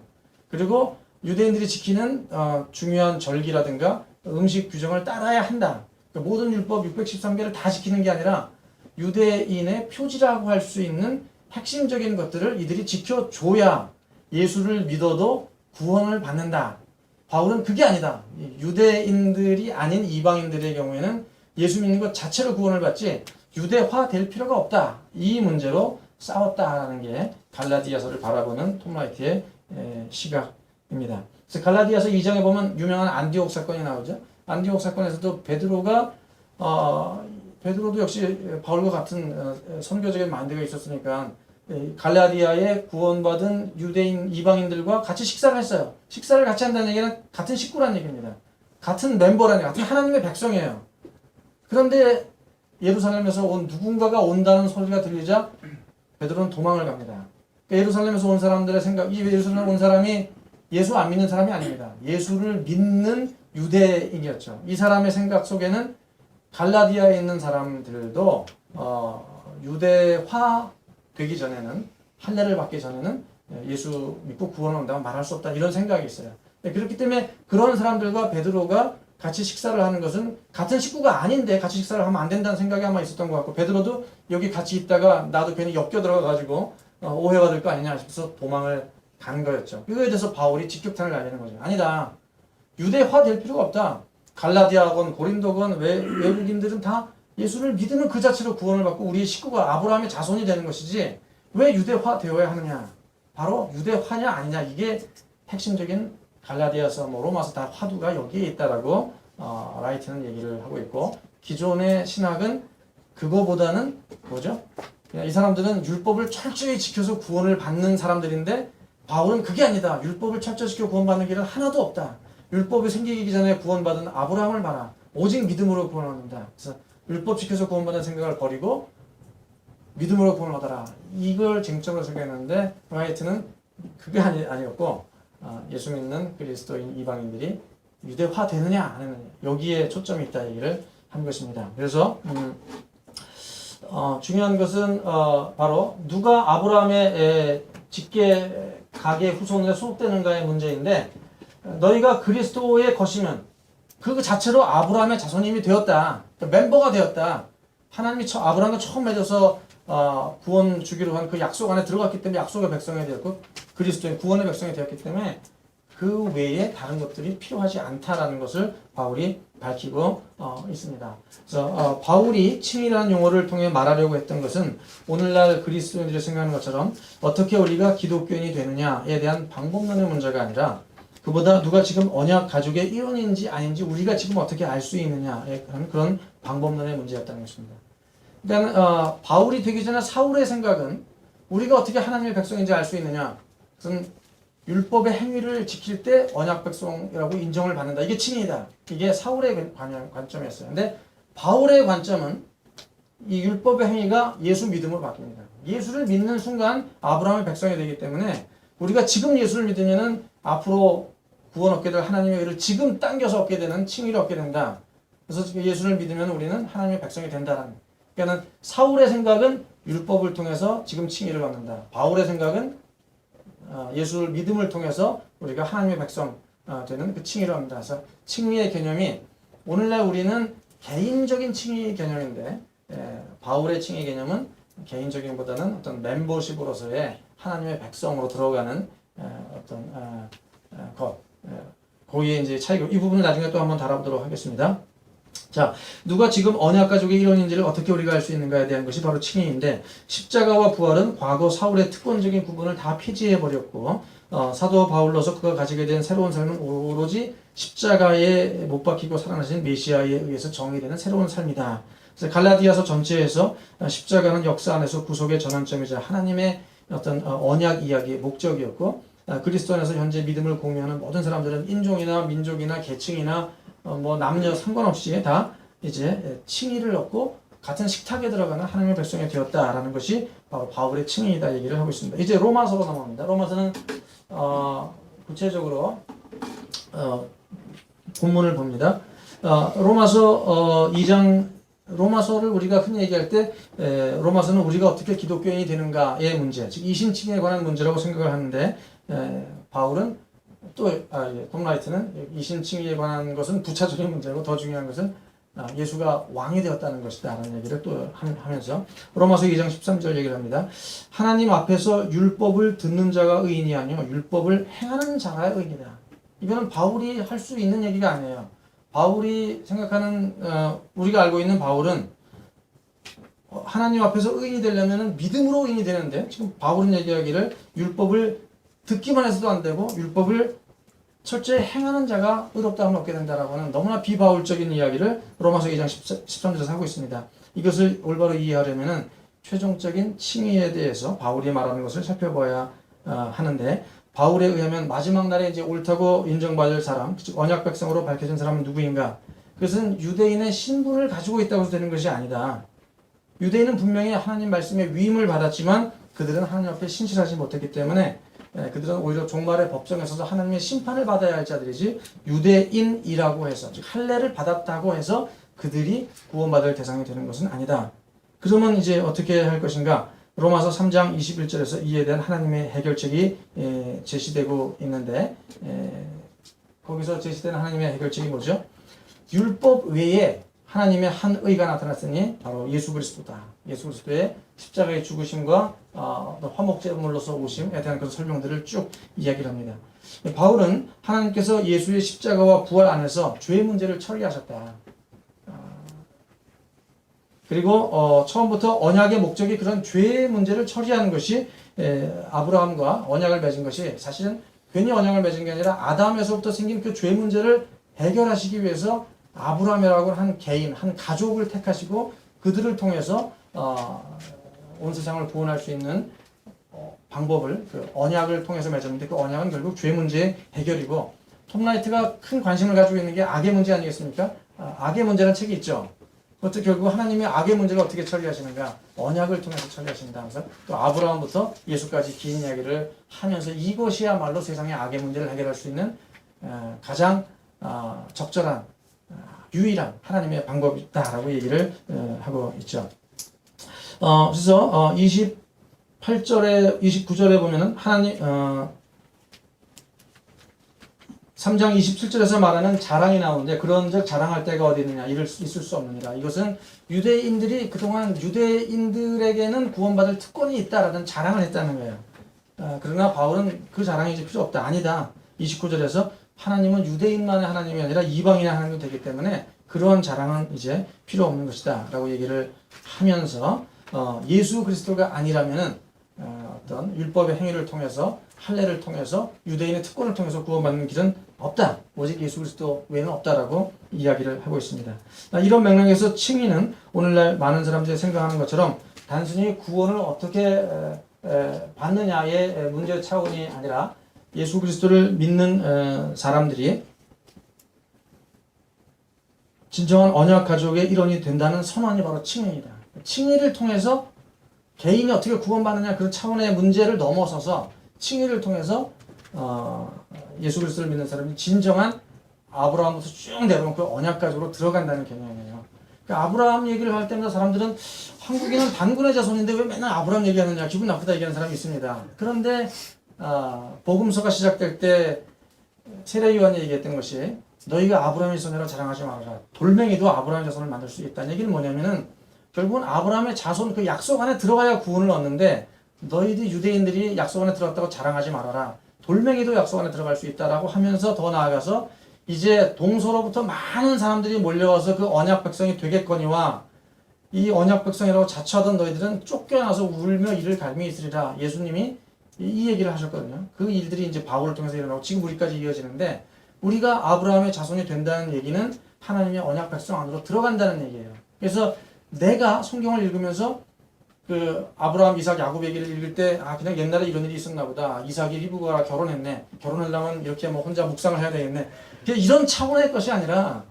그리고 유대인들이 지키는 중요한 절기라든가 음식 규정을 따라야 한다. 그러니까 모든 율법 613개를 다 지키는 게 아니라 유대인의 표지라고 할 수 있는 핵심적인 것들을 이들이 지켜줘야 예수를 믿어도 구원을 받는다. 바울은 그게 아니다. 유대인들이 아닌 이방인들의 경우에는 예수 믿는 것 자체로 구원을 받지 유대화될 필요가 없다. 이 문제로 싸웠다라는 게 갈라디아서를 바라보는 톰 라이트의 시각입니다. 그래서 갈라디아서 2장에 보면 유명한 안디옥 사건이 나오죠. 안디옥 사건에서도 베드로도 역시 바울과 같은 선교적인 마인드가 있었으니까 갈라디아에 구원받은 유대인 이방인들과 같이 식사를 했어요. 식사를 같이 한다는 얘기는 같은 식구라는 얘기입니다. 같은 멤버라는 얘기, 같은 하나님의 백성이에요. 그런데 예루살렘에서 온 누군가가 온다는 소리가 들리자 베드로는 도망을 갑니다. 그러니까 예루살렘에서 온 사람들의 생각, 이 예루살렘에 온 사람이 예수 안 믿는 사람이 아닙니다. 예수를 믿는 유대인이었죠. 이 사람의 생각 속에는 갈라디아에 있는 사람들도 유대화 되기 전에는, 할례를 받기 전에는 예수 믿고 구원을 온다면 말할 수 없다, 이런 생각이 있어요. 그렇기 때문에 그런 사람들과 베드로가 같이 식사를 하는 것은 같은 식구가 아닌데 같이 식사를 하면 안 된다는 생각이 아마 있었던 것 같고, 베드로도 여기 같이 있다가 나도 괜히 엮여 들어가가지고 오해받을 거 아니냐 싶어서 도망을 간 거였죠. 그거에 대해서 바울이 직격탄을 날리는 거죠. 아니다. 유대화 될 필요가 없다. 갈라디아건 고린도건 외국인들은 다 예수를 믿으면 그 자체로 구원을 받고 우리의 식구가 아브라함의 자손이 되는 것이지 왜 유대화 되어야 하느냐. 바로 유대화냐 아니냐, 이게 핵심적인 갈라디아서 로마서 다 화두가 여기에 있다라고 라이트는 얘기를 하고 있고, 기존의 신학은 그거보다는 뭐죠? 이 사람들은 율법을 철저히 지켜서 구원을 받는 사람들인데 바울은 그게 아니다. 율법을 철저히 지켜 구원받는 길은 하나도 없다. 율법이 생기기 전에 구원받은 아브라함을 봐라. 오직 믿음으로 구원을 얻는다. 그래서 율법 지켜서 구원받는 생각을 버리고 믿음으로 구원을 얻어라. 이걸 쟁점으로 생각했는데 라이트는 그게 아니었고, 예수 믿는 그리스도인 이방인들이 유대화 되느냐 안 되느냐, 여기에 초점이 있다 얘기를 한 것입니다. 그래서 중요한 것은 바로 누가 아브라함의 직계 가계 후손에 소속되는가의 문제인데, 너희가 그리스도의 것이면 그 자체로 아브라함의 자손님이 되었다. 멤버가 되었다. 하나님이 아브라함과 처음 맺어서 구원 주기로 한 그 약속 안에 들어갔기 때문에 약속의 백성이 되었고, 그리스도의 구원의 백성이 되었기 때문에 그 외에 다른 것들이 필요하지 않다라는 것을 바울이 밝히고 있습니다. 그래서 바울이 칭이라는 용어를 통해 말하려고 했던 것은 오늘날 그리스도인들이 생각하는 것처럼 어떻게 우리가 기독교인이 되느냐에 대한 방법론의 문제가 아니라, 그보다 누가 지금 언약 가족의 일원인지 아닌지 우리가 지금 어떻게 알 수 있느냐에 하는 그런 방법론의 문제였다는 것입니다. 그러니까 바울이 되기 전에 사울의 생각은 우리가 어떻게 하나님의 백성인지 알 수 있느냐, 그것은 율법의 행위를 지킬 때 언약 백성이라고 인정을 받는다. 이게 칭이다. 이게 사울의 관점이었어요. 근데 바울의 관점은 이 율법의 행위가 예수 믿음으로 바뀝니다. 예수를 믿는 순간 아브라함의 백성이 되기 때문에 우리가 지금 예수를 믿으면은 앞으로 구원 얻게 될 하나님의 의를 지금 당겨서 얻게 되는 칭의를 얻게 된다. 그래서 예수를 믿으면 우리는 하나님의 백성이 된다라는. 그러니까 사울의 생각은 율법을 통해서 지금 칭의를 받는다. 바울의 생각은 예수를 믿음을 통해서 우리가 하나님의 백성 되는 그 칭의를 합니다. 그래서 칭의의 개념이 오늘날 우리는 개인적인 칭의 개념인데, 바울의 칭의 개념은 개인적인 보다는 어떤 멤버십으로서의 하나님의 백성으로 들어가는 어떤 것, 거기에 이제 차이가, 이 부분은 나중에 또 한번 다뤄보도록 하겠습니다. 자, 누가 지금 언약 가족의 일원인지를 어떻게 우리가 알 수 있는가에 대한 것이 바로 칭의인데, 십자가와 부활은 과거 사울의 특권적인 구분을 다 폐지해 버렸고, 사도 바울로서 그가 가지게 된 새로운 삶은 오로지 십자가에 못 박히고 살아나신 메시아에 의해서 정의되는 새로운 삶이다. 그래서 갈라디아서 전체에서 십자가는 역사 안에서 구속의 전환점이자 하나님의 어떤 언약 이야기의 목적이었고, 그리스도 안에서 현재 믿음을 공유하는 모든 사람들은 인종이나 민족이나 계층이나 남녀 상관없이 다 이제 칭의를 얻고 같은 식탁에 들어가는 하나님의 백성이 되었다라는 것이 바로 바울의 칭의이다 얘기를 하고 있습니다. 이제 로마서로 넘어갑니다. 로마서는 구체적으로 본문을 봅니다. 로마서 2장, 로마서를 우리가 흔히 얘기할 때 로마서는 우리가 어떻게 기독교인이 되는가의 문제, 즉 이신칭에 관한 문제라고 생각을 하는데, 바울은 톰 라이트는 이신칭에 관한 것은 부차적인 문제고 더 중요한 것은 예수가 왕이 되었다는 것이다 라는 얘기를 또 하면서 로마서 2장 13절 얘기를 합니다. 하나님 앞에서 율법을 듣는 자가 의인이 아니요 율법을 행하는 자가 의인이다. 이거는 바울이 할 수 있는 얘기가 아니에요. 바울이 생각하는 우리가 알고 있는 바울은 하나님 앞에서 의인이 되려면 믿음으로 의인이 되는데, 지금 바울은 얘기하기를 율법을 듣기만 해서도 안 되고 율법을 철저히 행하는 자가 의롭다함을 얻게 된다라고 하는 너무나 비바울적인 이야기를 로마서 2장 13절에서 하고 있습니다. 이것을 올바로 이해하려면은 최종적인 칭의에 대해서 바울이 말하는 것을 살펴봐야 하는데, 바울에 의하면 마지막 날에 이제 옳다고 인정받을 사람, 즉 언약 백성으로 밝혀진 사람은 누구인가? 그것은 유대인의 신분을 가지고 있다고 해서 되는 것이 아니다. 유대인은 분명히 하나님 말씀에 위임을 받았지만 그들은 하나님 앞에 신실하지 못했기 때문에 그들은 오히려 종말의 법정에 서서 하나님의 심판을 받아야 할 자들이지, 유대인이라고 해서 즉 할례를 받았다고 해서 그들이 구원받을 대상이 되는 것은 아니다. 그러면 이제 어떻게 할 것인가? 로마서 3장 21절에서 이에 대한 하나님의 해결책이 제시되고 있는데, 거기서 제시된 하나님의 해결책이 뭐죠? 율법 외에 하나님의 한 의가 나타났으니 바로 예수 그리스도다. 예수 그리스도의 십자가의 죽으심과 화목제물로서 오심에 대한 그런 설명들을 쭉 이야기를 합니다. 바울은 하나님께서 예수의 십자가와 부활 안에서 죄의 문제를 처리하셨다. 그리고 처음부터 언약의 목적이 그런 죄의 문제를 처리하는 것이, 아브라함과 언약을 맺은 것이 사실은 괜히 언약을 맺은 게 아니라 아담에서부터 생긴 그 죄 문제를 해결하시기 위해서 아브라함이라고 한 개인, 한 가족을 택하시고 그들을 통해서 온 세상을 구원할 수 있는 방법을, 그 언약을 통해서 맺었는데, 그 언약은 결국 죄 문제의 해결이고, 톰 라이트가 큰 관심을 가지고 있는 게 악의 문제 아니겠습니까? 악의 문제라는 책이 있죠. 그것도 결국 하나님의 악의 문제를 어떻게 처리하시는가? 언약을 통해서 처리하신다 하면서 또 아브라함부터 예수까지 긴 이야기를 하면서 이것이야말로 세상의 악의 문제를 해결할 수 있는 가장 적절한, 유일한 하나님의 방법이다라고 얘기를 하고 있죠. 그래서 28절에 29절에 보면은 하나님 3장 27절에서 말하는 자랑이 나오는데, 그런즉 자랑할 때가 어디 있느냐? 있을 수 없느니라. 이것은 유대인들이 그동안 유대인들에게는 구원받을 특권이 있다라는 자랑을 했다는 거예요. 그러나 바울은 그 자랑이 이제 필요 없다. 아니다. 29절에서 하나님은 유대인만의 하나님이 아니라 이방인의 하나님도 되기 때문에 그런 자랑은 이제 필요 없는 것이다 라고 얘기를 하면서, 예수 그리스도가 아니라면은 어떤 율법의 행위를 통해서, 할례를 통해서, 유대인의 특권을 통해서 구원받는 길은 없다. 오직 예수 그리스도 외에는 없다라고 이야기를 하고 있습니다. 이런 맥락에서 칭의는 오늘날 많은 사람들이 생각하는 것처럼 단순히 구원을 어떻게 받느냐의 문제 차원이 아니라, 예수 그리스도를 믿는 사람들이 진정한 언약 가족의 일원이 된다는 선언이 바로 칭의입니다. 칭의를 통해서 개인이 어떻게 구원받느냐, 그 차원의 문제를 넘어서서 칭의를 통해서 예수 그리스도를 믿는 사람이 진정한 아브라함부터 쭉 내려온 그 언약 가족으로 들어간다는 개념이에요. 그러니까 아브라함 얘기를 할 때마다 사람들은 한국인은 단군의 자손인데 왜 맨날 아브라함 얘기하느냐, 기분 나쁘다 얘기하는 사람이 있습니다. 그런데 복음서가 시작될 때 세례 요한이 얘기했던 것이, 너희가 아브라함의 자손이라 자랑하지 말아라. 돌멩이도 아브라함의 자손을 만들 수 있다는 얘기는 뭐냐면은, 결국은 아브라함의 자손, 그 약속 안에 들어가야 구원을 얻는데, 너희들 유대인들이 약속 안에 들어갔다고 자랑하지 말아라. 돌멩이도 약속 안에 들어갈 수 있다라고 하면서 더 나아가서 이제 동서로부터 많은 사람들이 몰려와서 그 언약 백성이 되겠거니와, 이 언약 백성이라고 자처하던 너희들은 쫓겨나서 울며 이를 갈미 있으리라. 예수님이 이 얘기를 하셨거든요. 그 일들이 이제 바울을 통해서 일어나고 지금 우리까지 이어지는데, 우리가 아브라함의 자손이 된다는 얘기는 하나님의 언약 백성 안으로 들어간다는 얘기예요. 그래서 내가 성경을 읽으면서 그 아브라함, 이삭, 야곱 얘기를 읽을 때, 그냥 옛날에 이런 일이 있었나 보다. 이삭이 리브가랑 결혼했네. 결혼하려면 이렇게 뭐 혼자 묵상을 해야 되겠네. 이런 차원의 것이 아니라,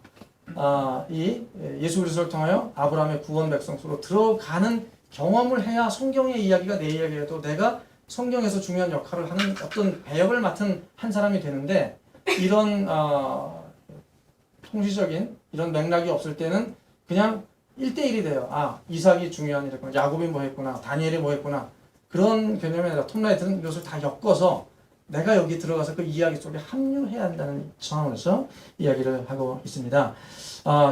이 예수 그리스도를 통하여 아브라함의 구원 백성 속으로 들어가는 경험을 해야 성경의 이야기가 내 이야기라도 내가 성경에서 중요한 역할을 하는 어떤 배역을 맡은 한 사람이 되는데, 이런 통시적인 이런 맥락이 없을 때는 그냥 1대1이 돼요. 이삭이 중요한 일이었구나, 야곱이 뭐 했구나, 다니엘이 뭐 했구나, 그런 개념이 아니라 톰 라이트는 이것을 다 엮어서 내가 여기 들어가서 그 이야기 속에 합류해야 한다는 차원에서 이야기를 하고 있습니다.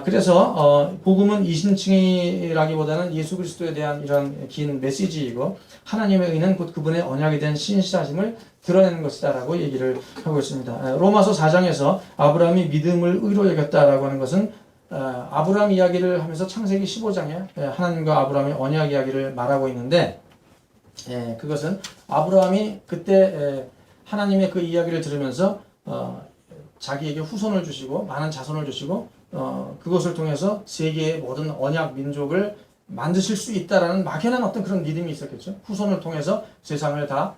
그래서 복음은 이신칭의라기보다는 예수 그리스도에 대한 이런 긴 메시지이고, 하나님의 의는 곧 그분의 언약에 대한 신실하심을 드러내는 것이다 라고 얘기를 하고 있습니다. 로마서 4장에서 아브라함이 믿음을 의로 여겼다라고 하는 것은 아브라함 이야기를 하면서 창세기 15장에 하나님과 아브라함의 언약 이야기를 말하고 있는데, 그것은 아브라함이 그때 하나님의 그 이야기를 들으면서 자기에게 후손을 주시고 많은 자손을 주시고 그것을 통해서 세계의 모든 언약 민족을 만드실 수 있다라는 막연한 어떤 그런 믿음이 있었겠죠. 후손을 통해서 세상을 다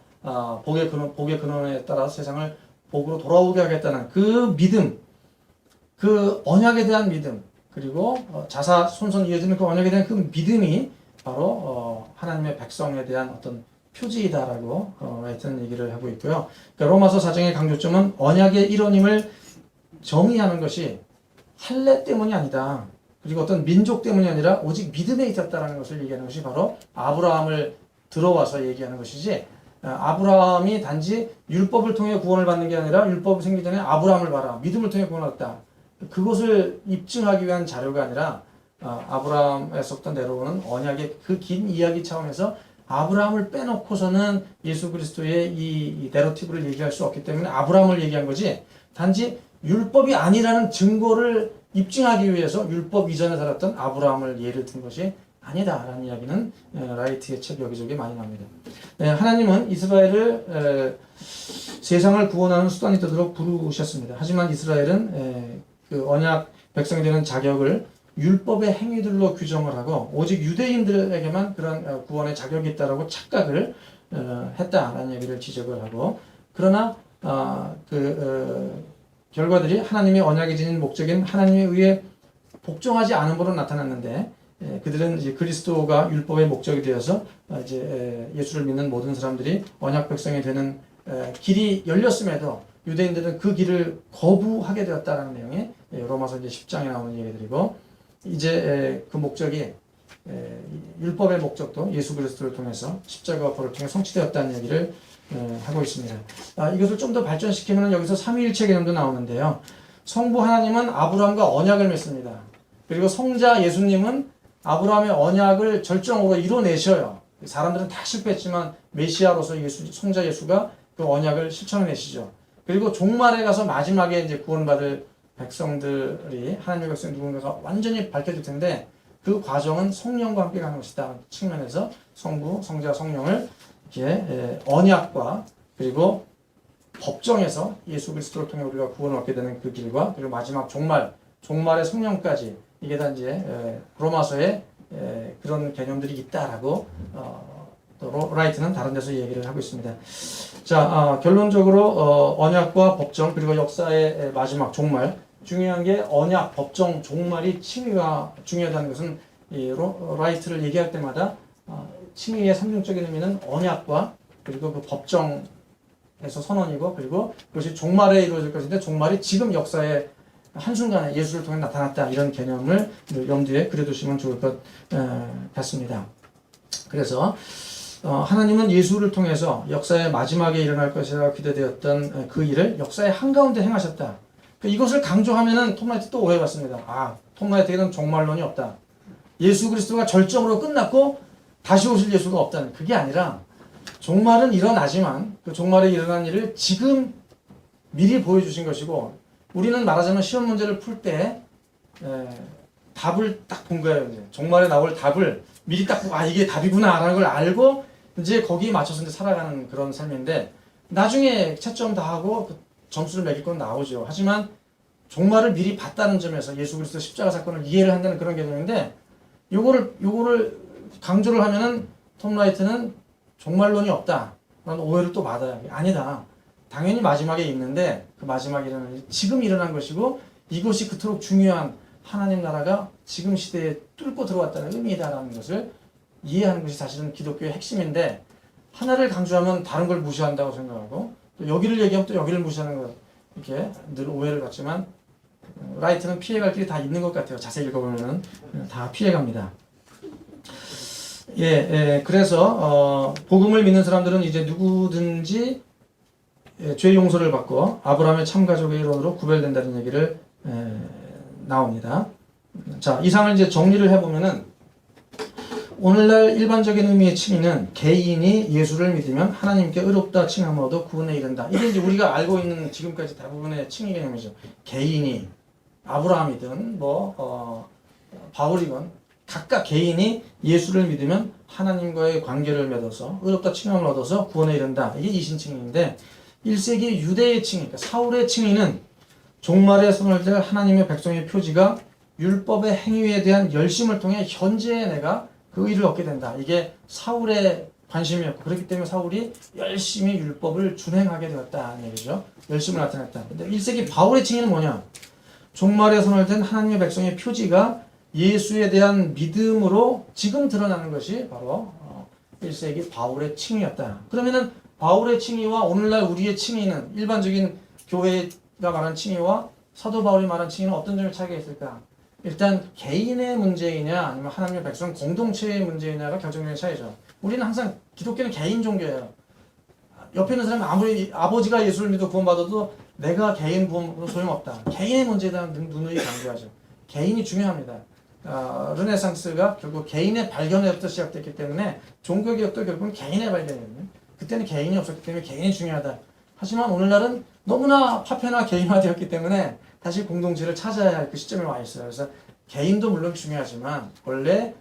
복의 근원에 따라 세상을 복으로 돌아오게 하겠다는 그 믿음, 그 언약에 대한 믿음, 그리고 자사 손손 이어지는 그 언약에 대한 그 믿음이 바로 하나님의 백성에 대한 어떤 표지이다라고 라이트는 얘기를 하고 있고요. 그러니까 로마서 4장의 강조점은 언약의 일원임을 정의하는 것이 할례 때문이 아니다. 그리고 어떤 민족 때문이 아니라 오직 믿음에 있었다라는 것을 얘기하는 것이 바로 아브라함을 들어와서 얘기하는 것이지, 아브라함이 단지 율법을 통해 구원을 받는 게 아니라 율법이 생기기 전에 아브라함을 봐라, 믿음을 통해 구원을 얻었다, 그것을 입증하기 위한 자료가 아니라 아브라함에서부터 내려오는 언약의 그 긴 이야기 차원에서 아브라함을 빼놓고서는 예수 그리스도의 이 내러티브를 얘기할 수 없기 때문에 아브라함을 얘기한 거지, 단지 율법이 아니라는 증거를 입증하기 위해서 율법 이전에 살았던 아브라함을 예를 든 것이 아니다라는 이야기는 라이트의 책 여기저기 많이 나옵니다. 하나님은 이스라엘을 세상을 구원하는 수단이 되도록 부르셨습니다. 하지만 이스라엘은 그 언약 백성이 되는 자격을 율법의 행위들로 규정을 하고 오직 유대인들에게만 그런 구원의 자격이 있다라고 착각을 했다라는 얘기를 지적을 하고, 그러나 결과들이 하나님의 언약이 지닌 목적인 하나님에 의해 복종하지 않음으로 나타났는데, 그들은 이제 그리스도가 율법의 목적이 되어서 이제 예수를 믿는 모든 사람들이 언약 백성이 되는 길이 열렸음에도 유대인들은 그 길을 거부하게 되었다라는 내용이 로마서 이제 10장에 나오는 얘기들이고, 이제 그 목적이 율법의 목적도 예수 그리스도를 통해서 십자가와 벌을 통해 성취되었다는 얘기를 하고 있습니다. 이것을 좀 더 발전시키면 여기서 삼위일체 개념도 나오는데요. 성부 하나님은 아브라함과 언약을 맺습니다. 그리고 성자 예수님은 아브라함의 언약을 절정으로 이뤄내셔요. 사람들은 다 실패했지만 메시아로서 성자 예수가 그 언약을 실천해내시죠. 그리고 종말에 가서 마지막에 이제 구원받을 백성들이, 하나님의 백성 누군가가 완전히 밝혀질 텐데, 그 과정은 성령과 함께 가는 것이다 측면에서 성부, 성자, 성령을 이렇게 언약과 그리고 법정에서 예수 그리스도를 통해 우리가 구원을 얻게 되는 그 길과, 그리고 마지막 종말의 성령까지, 이게 다 이제 로마서에 그런 개념들이 있다라고 또 라이트는 다른 데서 얘기를 하고 있습니다. 자, 결론적으로 언약과 법정 그리고 역사의 마지막 종말, 중요한 게 언약, 법정, 종말이 칭의가 중요하다는 것은 이 라이트를 얘기할 때마다 칭의의 삼중적인 의미는 언약과 그리고 그 법정에서 선언이고, 그리고 그것이 종말에 이루어질 것인데 종말이 지금 역사의 한순간에 예수를 통해 나타났다, 이런 개념을 염두에 그려두시면 좋을 것 같습니다. 그래서 하나님은 예수를 통해서 역사의 마지막에 일어날 것이라고 기대되었던 그 일을 역사의 한가운데 행하셨다. 이것을 강조하면은 톰라이트 또 오해받습니다. 톰라이트에는 종말론이 없다, 예수 그리스도가 절정으로 끝났고 다시 오실 예수가 없다는, 그게 아니라 종말은 일어나지만 그 종말에 일어난 일을 지금 미리 보여주신 것이고, 우리는 말하자면 시험 문제를 풀 때 답을 딱 본 거예요. 이제 종말에 나올 답을 미리 딱 보고 이게 답이구나라는 걸 알고 이제 거기에 맞춰서 이제 살아가는 그런 삶인데, 나중에 채점 다 하고 그 점수를 매길 건 나오죠. 하지만 종말을 미리 봤다는 점에서 예수 그리스도 십자가 사건을 이해를 한다는 그런 개념인데, 요거를 강조를 하면은 톰 라이트는 종말론이 없다 라는 오해를 또 받아요. 아니다, 당연히 마지막에 있는데 그 마지막에 일어난 일이 지금 일어난 것이고, 이것이 그토록 중요한 하나님 나라가 지금 시대에 뚫고 들어왔다는 의미다라는 것을 이해하는 것이 사실은 기독교의 핵심인데, 하나를 강조하면 다른 걸 무시한다고 생각하고, 또 여기를 얘기하면 또 여기를 무시하는 것, 이렇게 늘 오해를 갖지만 라이트는 피해갈 길이 다 있는 것 같아요. 자세히 읽어보면 다 피해갑니다. 그래서 복음을 믿는 사람들은 이제 누구든지 죄 용서를 받고 아브라함의 참가족의 일원으로 구별된다는 얘기를 나옵니다. 자, 이상을 이제 정리를 해보면은, 오늘날 일반적인 의미의 칭의는 개인이 예수를 믿으면 하나님께 의롭다 칭함으로도 구원에 이른다. 이게 이제 우리가 알고 있는 지금까지 대부분의 칭의 개념이죠. 개인이, 아브라함이든 바울이건 각각 개인이 예수를 믿으면 하나님과의 관계를 맺어서 의롭다 칭함을 얻어서 구원에 이른다. 이게 이신칭의인데, 1세기 유대의 칭의, 그러니까 사울의 칭의는 종말에 손을 댈 하나님의 백성의 표지가 율법의 행위에 대한 열심을 통해 현재의 내가 그 의를 얻게 된다. 이게 사울의 관심이었고 그렇기 때문에 사울이 열심히 율법을 준행하게 되었다는 얘기죠. 열심을 나타냈다. 근데 1세기 바울의 칭의는 뭐냐? 종말에 손을 댄 하나님의 백성의 표지가 예수에 대한 믿음으로 지금 드러나는 것이 바로 1세기 바울의 칭의였다. 그러면은 바울의 칭의와 오늘날 우리의 칭의는 일반적인 교회가 말하는 칭의와 사도 바울이 말하는 칭의는 어떤 점에 차이가 있을까? 일단 개인의 문제이냐 아니면 하나님의 백성 공동체의 문제이냐가 결정적인 차이죠. 우리는 항상 기독교는 개인 종교예요. 옆에 있는 사람이 아무리 아버지가 예수를 믿어 구원받아도 내가 개인 구원으로 소용없다. 개인의 문제에 대한 누누이 강조하죠. 개인이 중요합니다. 르네상스가 결국 개인의 발견에부터 시작됐기 때문에 종교개혁도 결국은 개인의 발견이거든요. 그때는 개인이 없었기 때문에 개인이 중요하다. 하지만 오늘날은 너무나 파편화 개인화되었기 때문에 다시 공동체를 찾아야 할 그 시점에 와 있어요. 그래서 개인도 물론 중요하지만 원래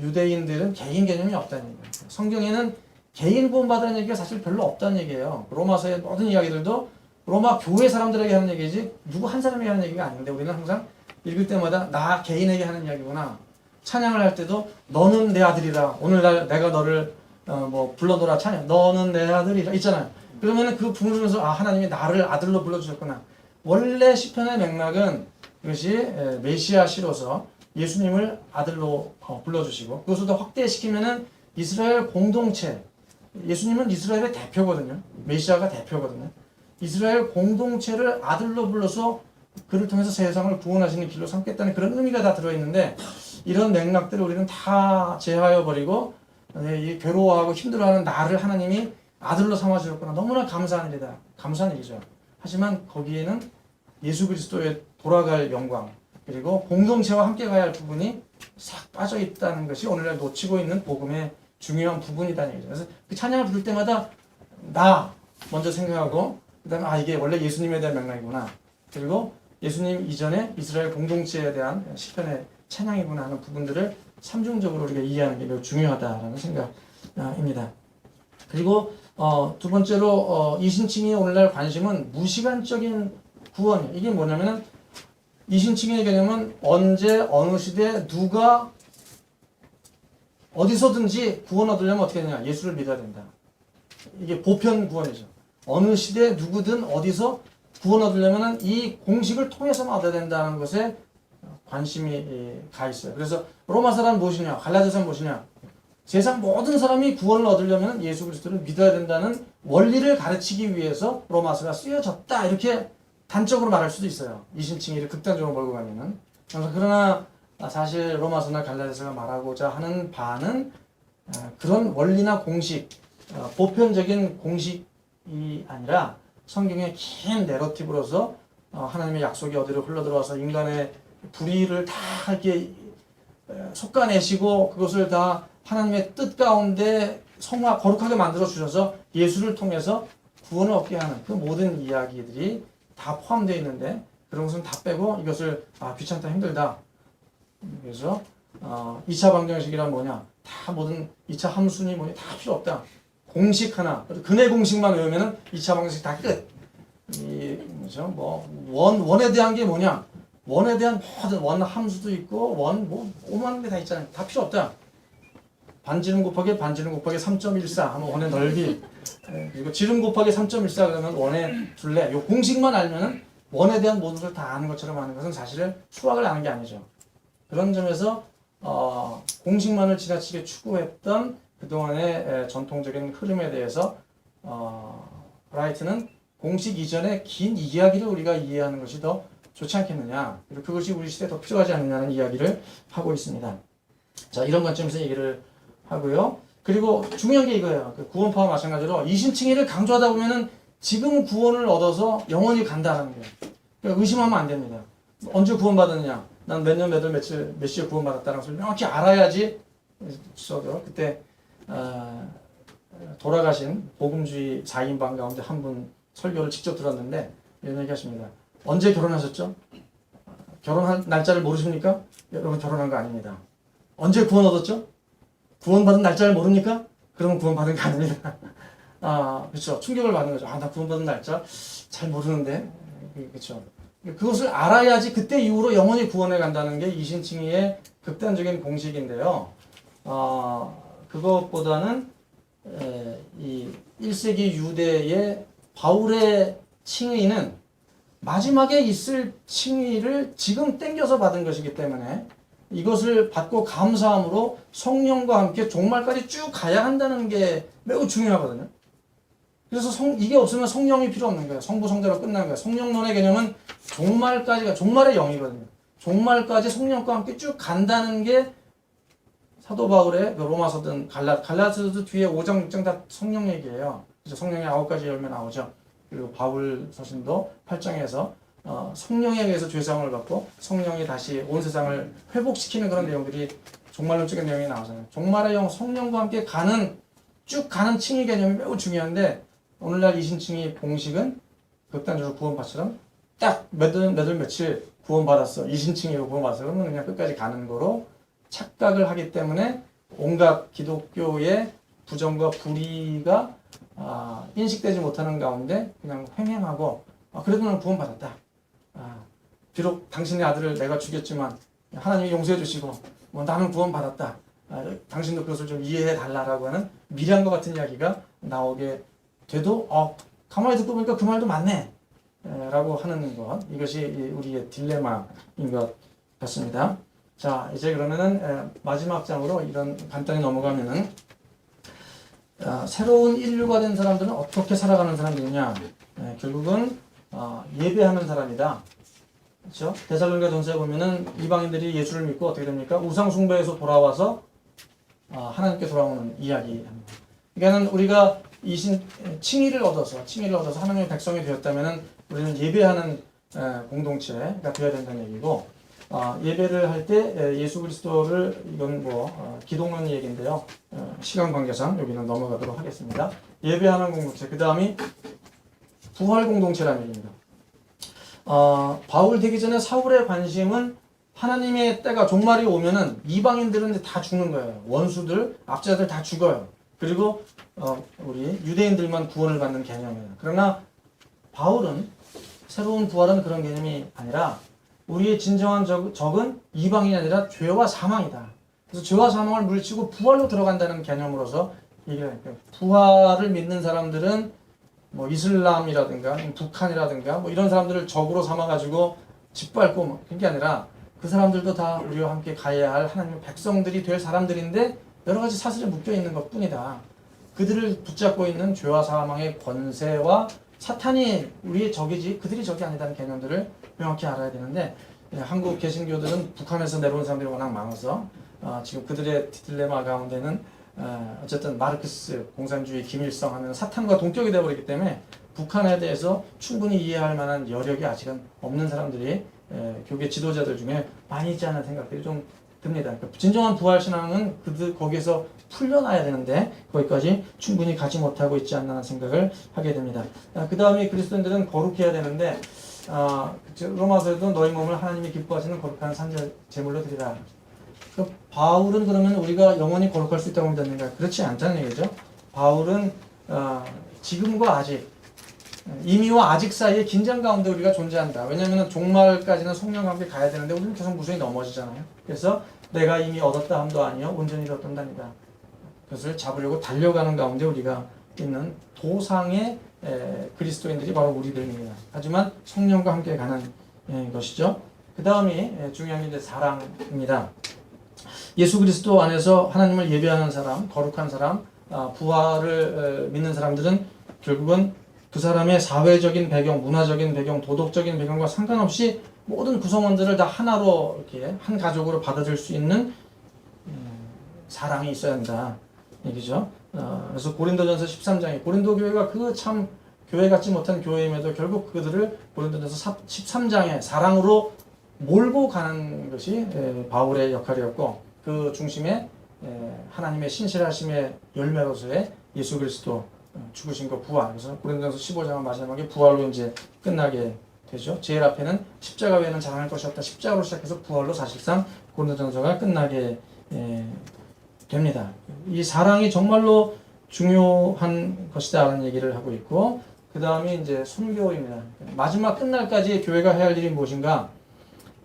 유대인들은 개인 개념이 없다는 얘기예요. 성경에는 개인 구원받으라는 얘기가 사실 별로 없다는 얘기예요. 로마서의 모든 이야기들도 로마 교회 사람들에게 하는 얘기지 누구 한 사람에게 하는 얘기가 아닌데 우리는 항상 읽을 때마다 나 개인에게 하는 이야기구나. 찬양을 할 때도 너는 내 아들이라. 오늘날 내가 너를 불러놓으라 찬양. 너는 내 아들이라 있잖아요. 그러면은 그 부르면서 하나님이 나를 아들로 불러주셨구나. 원래 시편의 맥락은 이것이 메시아 시로서 예수님을 아들로 불러주시고 그것을 더 확대시키면은 이스라엘 공동체. 예수님은 이스라엘의 대표거든요. 메시아가 대표거든요. 이스라엘 공동체를 아들로 불러서 그를 통해서 세상을 구원하시는 길로 삼겠다는 그런 의미가 다 들어있는데 이런 맥락들을 우리는 다 제하여 버리고 이 괴로워하고 힘들어하는 나를 하나님이 아들로 삼아주셨구나. 너무나 감사한 일이다. 감사한 일이죠. 하지만 거기에는 예수 그리스도의 돌아갈 영광 그리고 공동체와 함께 가야 할 부분이 싹 빠져 있다는 것이 오늘날 놓치고 있는 복음의 중요한 부분이라는 얘기죠. 그래서 그 찬양을 부를 때마다 나 먼저 생각하고 그다음에 이게 원래 예수님에 대한 맥락이구나. 그리고 예수님 이전에 이스라엘 공동체에 대한 시편의 찬양이구나 하는 부분들을 삼중적으로 우리가 이해하는 게 매우 중요하다라는 생각입니다. 그리고 두 번째로 이신칭의 오늘날 관심은 무시간적인 구원이에요. 이게 뭐냐면은 이신칭의 개념은 언제 어느 시대 누가 어디서든지 구원 얻으려면 어떻게 되냐? 예수를 믿어야 된다. 이게 보편 구원이죠. 어느 시대 누구든 어디서 구원 얻으려면 이 공식을 통해서만 얻어야 된다는 것에 관심이 가 있어요. 그래서 로마 사람 무엇이냐? 갈라디아 사람 무엇이냐? 세상 모든 사람이 구원을 얻으려면 예수 그리스도를 믿어야 된다는 원리를 가르치기 위해서 로마서가 쓰여졌다. 이렇게 단적으로 말할 수도 있어요. 이신칭의를 극단적으로 몰고 가면은. 그러나 사실 로마서나 갈라디아서가 말하고자 하는 바는 그런 원리나 공식, 보편적인 공식이 아니라 성경의 긴 내러티브로서 하나님의 약속이 어디로 흘러들어와서 인간의 불의를 다 이렇게 솎아내시고 그것을 다 하나님의 뜻 가운데 거룩하게 만들어 주셔서 예수를 통해서 구원을 얻게 하는 그 모든 이야기들이 다 포함되어 있는데 그런 것은 다 빼고 이것을 귀찮다 힘들다. 그래서 2차 방정식이란 뭐냐? 다 모든 2차 함수니 뭐니 다 필요 없다. 공식 하나, 근의 공식만 외우면은 2차 방정식 다 끝. 원에 대한 게 뭐냐? 원에 대한 모든 원 함수도 있고 오만 개 다 있잖아요. 다 필요 없다. 반지름 곱하기 3.14 하면 원의 넓이. 그리고 지름 곱하기 3.14 그러면 원의 둘레. 요 공식만 알면은 원에 대한 모든 걸 다 아는 것처럼 하는 것은 사실은 수학을 아는 게 아니죠. 그런 점에서 공식만을 지나치게 추구했던 그동안의 전통적인 흐름에 대해서 라이트는 공식 이전의 긴 이야기를 우리가 이해하는 것이 더 좋지 않겠느냐. 그리고 그것이 우리 시대에 더 필요하지 않느냐는 이야기를 하고 있습니다. 자, 이런 관점에서 얘기를 하고요. 그리고 중요한 게 이거예요. 그 구원파와 마찬가지로 이신칭의를 강조하다 보면은 지금 구원을 얻어서 영원히 간다라는 거예요. 그러니까 의심하면 안 됩니다. 언제 구원받았느냐? 난 몇 년, 몇 월, 며칠, 몇 시에 구원받았다는 것을 명확히 알아야지 써도 그때 돌아가신 복음주의 4인방 가운데 한 분 설교를 직접 들었는데 이런 얘기 하십니다. 언제 결혼하셨죠? 결혼한 날짜를 모르십니까? 여러분 결혼한 거 아닙니다. 언제 구원 얻었죠? 구원받은 날짜를 모릅니까? 그러면 구원받은 거 아닙니다. 그렇죠. 충격을 받는 거죠. 나 구원받은 날짜 잘 모르는데. 그렇죠. 그것을 알아야지 그때 이후로 영원히 구원해 간다는 게 이신칭의의 극단적인 공식인데요. 그것보다는 이 1세기 유대의 바울의 칭의는 마지막에 있을 칭의를 지금 땡겨서 받은 것이기 때문에 이것을 받고 감사함으로 성령과 함께 종말까지 쭉 가야 한다는 게 매우 중요하거든요. 그래서 이게 없으면 성령이 필요 없는 거예요. 성부 성자로 끝난 거예요. 성령론의 개념은 종말까지가 종말의 영이거든요. 종말까지 성령과 함께 쭉 간다는 게 사도 바울의 그 로마서든 갈라디아서도 뒤에 5장 6장 다 성령 얘기예요. 그래서 성령의 9가지 열매 나오죠. 그리고 바울 서신도 8장에서 성령에 의해서 죄사함을 받고 성령이 다시 온 세상을 회복시키는 그런 내용들이 종말론적인 내용이 나오잖아요. 종말의 영 성령과 함께 쭉 가는 칭의 개념이 매우 중요한데 오늘날 이신칭의 공식은 극단적으로 구원받처럼 딱 며칠 구원받았어. 이신칭의로 구원받았어. 그러면 그냥 끝까지 가는 거로 착각을 하기 때문에 온갖 기독교의 부정과 불의가 인식되지 못하는 가운데 그냥 횡행하고 그래도 나는 구원받았다. 비록 당신의 아들을 내가 죽였지만 하나님이 용서해 주시고 나는 구원받았다. 당신도 그것을 좀 이해해 달라라고 하는 미련과 같은 이야기가 나오게 돼도 가만히 듣고 보니까 그 말도 맞네 라고 하는 것, 이것이 우리의 딜레마인 것 같습니다. 자, 이제 그러면은 마지막 장으로 이런 간단히 넘어가면은 새로운 인류가 된 사람들은 어떻게 살아가는 사람들이냐? 결국은 예배하는 사람이다. 그렇죠? 데살로니가 전서에 보면은 이방인들이 예수를 믿고 어떻게 됩니까? 우상 숭배에서 돌아와서 하나님께 돌아오는 이야기입니다. 그러니까는 우리가 칭의를 얻어서 하나님의 백성이 되었다면은 우리는 예배하는 공동체가 되어야 된다는 얘기고, 예배를 할 때 예수 그리스도를, 이건 기독론 얘기인데요. 시간 관계상 여기는 넘어가도록 하겠습니다. 예배하는 공동체, 그 다음이 부활 공동체라는 얘기입니다. 바울 되기 전에 사울의 관심은 하나님의 때가 종말이 오면은 이방인들은 다 죽는 거예요. 원수들, 압제자들 다 죽어요. 그리고 우리 유대인들만 구원을 받는 개념이에요. 그러나 바울은 새로운 부활은 그런 개념이 아니라 우리의 진정한 적은 이방인이 아니라 죄와 사망이다. 그래서 죄와 사망을 물리치고 부활로 들어간다는 개념으로서 얘기를 할게요. 부활을 믿는 사람들은 이슬람이라든가 북한이라든가 이런 사람들을 적으로 삼아가지고 짓밟고 그게 아니라 그 사람들도 다 우리와 함께 가야 할 하나님의 백성들이 될 사람들인데 여러 가지 사슬에 묶여 있는 것 뿐이다. 그들을 붙잡고 있는 죄와 사망의 권세와 사탄이 우리의 적이지 그들이 적이 아니다는 개념들을 명확히 알아야 되는데, 한국 개신교들은 북한에서 내려온 사람들이 워낙 많아서 지금 그들의 딜레마 가운데는 어쨌든 마르크스, 공산주의, 김일성 하면 사탄과 동격이 되어버리기 때문에 북한에 대해서 충분히 이해할 만한 여력이 아직은 없는 사람들이 교계 지도자들 중에 많이 있지 않은 생각들이 좀 듭니다. 그러니까 진정한 부활신앙은 거기에서 풀려나야 되는데 거기까지 충분히 가지 못하고 있지 않나 생각을 하게 됩니다. 그 다음에 그리스도인들은 거룩해야 되는데 로마서에도 너희 몸을 하나님이 기뻐하시는 거룩한 산절 제물로 드리라. 바울은 그러면 우리가 영원히 거룩할 수 있다고 믿었는가? 그렇지 않다는 얘기죠. 바울은 지금과 아직, 이미와 아직 사이의 긴장 가운데 우리가 존재한다. 왜냐하면 종말까지는 성령과 함께 가야 되는데 우리는 계속 무수히 넘어지잖아요. 그래서 내가 이미 얻었다 함도 아니요 온전히 얻었단다. 그것을 잡으려고 달려가는 가운데 우리가 있는 도상의 그리스도인들이 바로 우리들입니다. 하지만 성령과 함께 가는 것이죠. 그 다음이 중요한 게 이제 사랑입니다. 예수 그리스도 안에서 하나님을 예배하는 사람, 거룩한 사람, 부활을 믿는 사람들은 결국은 그 사람의 사회적인 배경, 문화적인 배경, 도덕적인 배경과 상관없이 모든 구성원들을 다 하나로 이렇게 한 가족으로 받아들일 수 있는 사랑이 있어야 한다. 얘기죠. 그래서 고린도전서 13장에 고린도 교회가 그 참 교회 같지 못한 교회임에도 결국 그들을 고린도전서 13장에 사랑으로 몰고 가는 것이 바울의 역할이었고, 그 중심에 하나님의 신실하심의 열매로서의 예수 그리스도 죽으신 거 부활. 그래서 고린도전서 15장 마지막에 부활로 이제 끝나게 되죠. 제일 앞에는 십자가 외에는 자랑할 것이 없다. 십자가로 시작해서 부활로 사실상 고린도전서가 끝나게 됩니다. 이 사랑이 정말로 중요한 것이다라는 얘기를 하고 있고, 그 그 다음이 이제 순교입니다. 마지막 끝날까지 교회가 해야 할 일이 무엇인가?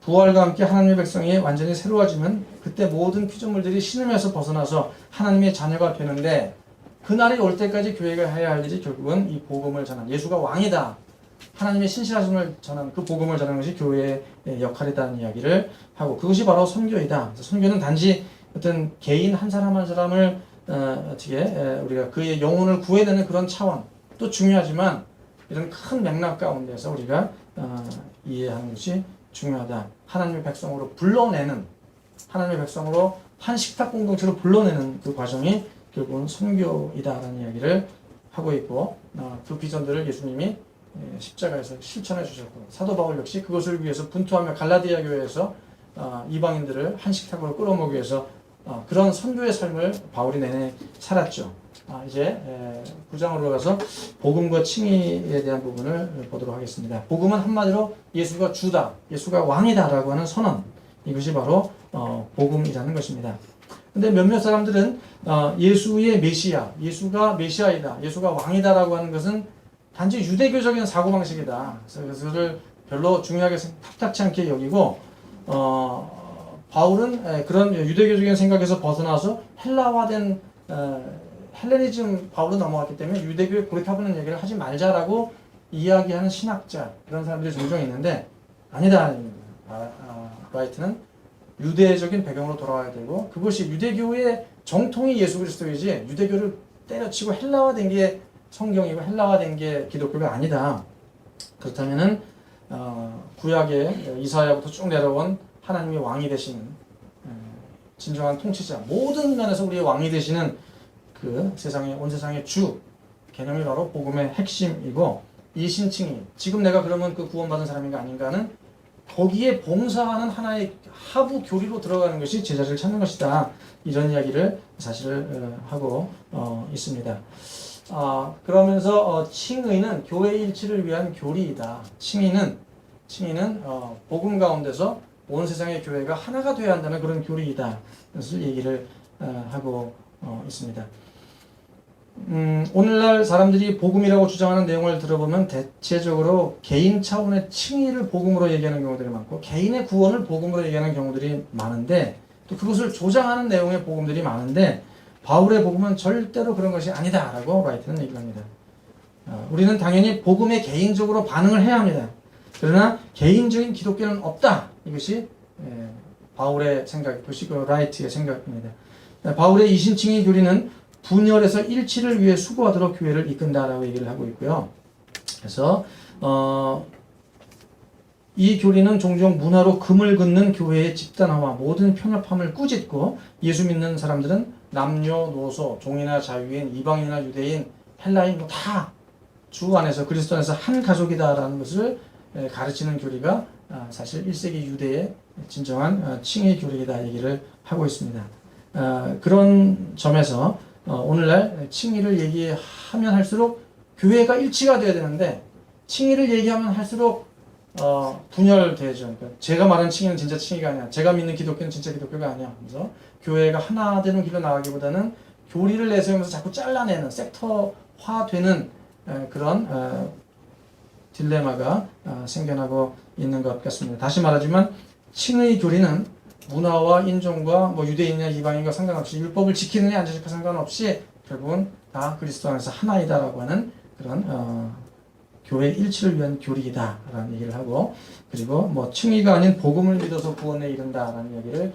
부활과 함께 하나님의 백성이 완전히 새로워지면 그때 모든 피조물들이 신음에서 벗어나서 하나님의 자녀가 되는데 그날이 올 때까지 교회가 해야 할 일이 결국은 이 복음을 전하는 예수가 왕이다. 하나님의 신실하심을 전하는 그 복음을 전하는 것이 교회의 역할이라는 이야기를 하고 그것이 바로 선교이다. 선교는 단지 어떤 개인 한 사람 한 사람을 어떻게 우리가 그의 영혼을 구해내는 그런 차원도 중요하지만 이런 큰 맥락 가운데서 우리가 이해하는 것이 중요하다. 하나님의 백성으로 불러내는 하나님의 백성으로 한 식탁 공동체로 불러내는 그 과정이 결국은 선교이다라는 이야기를 하고 있고 그 비전들을 예수님이 십자가에서 실천해 주셨고 사도 바울 역시 그것을 위해서 분투하며 갈라디아 교회에서 이방인들을 한 식탁으로 끌어모으기 위해서 그런 선교의 삶을 바울이 내내 살았죠. 이제 9장으로 가서 복음과 칭의에 대한 부분을 보도록 하겠습니다. 복음은 한마디로 예수가 주다, 예수가 왕이다라고 하는 선언, 이것이 바로 복음이라는 것입니다. 근데 몇몇 사람들은 예수의 메시아, 예수가 메시아이다, 예수가 왕이다라고 하는 것은 단지 유대교적인 사고방식이다. 그래서 그것을 별로 중요하게 탁탁치 않게 여기고 바울은 그런 유대교적인 생각에서 벗어나서 헬라화된 헬레니즘 바울로 넘어갔기 때문에 유대교에 고립하는 얘기를 하지 말자라고 이야기하는 신학자 그런 사람들이 종종 있는데 아니다. 라이트는 유대적인 배경으로 돌아와야 되고 그것이 유대교의 정통이 예수 그리스도이지 유대교를 때려치고 헬라화된 게 성경이고 헬라화된 게 기독교가 아니다. 그렇다면은 구약의 이사야부터 쭉 내려온 하나님의 왕이 되시는 진정한 통치자 모든 면에서 우리의 왕이 되시는 그 세상의 온 세상의 주 개념이 바로 복음의 핵심이고 이 신칭이 지금 내가 그러면 그 구원받은 사람인가 아닌가는 거기에 봉사하는 하나의 하부 교리로 들어가는 것이 제자를 찾는 것이다. 이런 이야기를 사실 하고 있습니다. 그러면서 칭의는 교회 일치를 위한 교리이다. 칭의는 복음 가운데서 온 세상의 교회가 하나가 되어야 한다는 그런 교리이다. 그것을 얘기를 하고 있습니다. 오늘날 사람들이 복음이라고 주장하는 내용을 들어보면 대체적으로 개인 차원의 칭의를 복음으로 얘기하는 경우들이 많고 개인의 구원을 복음으로 얘기하는 경우들이 많은데 또 그것을 조장하는 내용의 복음들이 많은데 바울의 복음은 절대로 그런 것이 아니다라고 라이트는 얘기합니다. 우리는 당연히 복음에 개인적으로 반응을 해야 합니다. 그러나 개인적인 기독교는 없다. 이것이 바울의 생각, 그것이 그 라이트의 생각입니다. 바울의 이신칭의 교리는 분열에서 일치를 위해 수고하도록 교회를 이끈다라고 얘기를 하고 있고요. 그래서 이 교리는 종종 문화로 금을 긋는 교회의 집단화와 모든 편협함을 꾸짖고 예수 믿는 사람들은 남녀노소, 종이나 자유인, 이방인이나 유대인, 헬라인 다 주 안에서 그리스도 안에서 한 가족이다라는 것을 가르치는 교리가 사실 1세기 유대의 진정한 칭의 교리이다 얘기를 하고 있습니다. 그런 점에서 오늘날 칭의를 얘기하면 할수록 교회가 일치가 돼야 되는데 칭의를 얘기하면 할수록 분열되죠. 그러니까 제가 말하는 칭의는 진짜 칭의가 아니야. 제가 믿는 기독교는 진짜 기독교가 아니야. 그래서 교회가 하나 되는 길로 나가기보다는 교리를 내세우면서 자꾸 잘라내는 섹터화되는 그런 딜레마가 생겨나고 있는 것 같습니다. 다시 말하지만 칭의 교리는 문화와 인종과 뭐 유대인이나 이방인과 상관없이 율법을 지키느냐 안 지키느냐 상관없이 결국은 다 그리스도 안에서 하나이다라고 하는 그런 교회 일치를 위한 교리이다라는 얘기를 하고 그리고 뭐 칭의가 아닌 복음을 믿어서 구원에 이른다라는 얘기를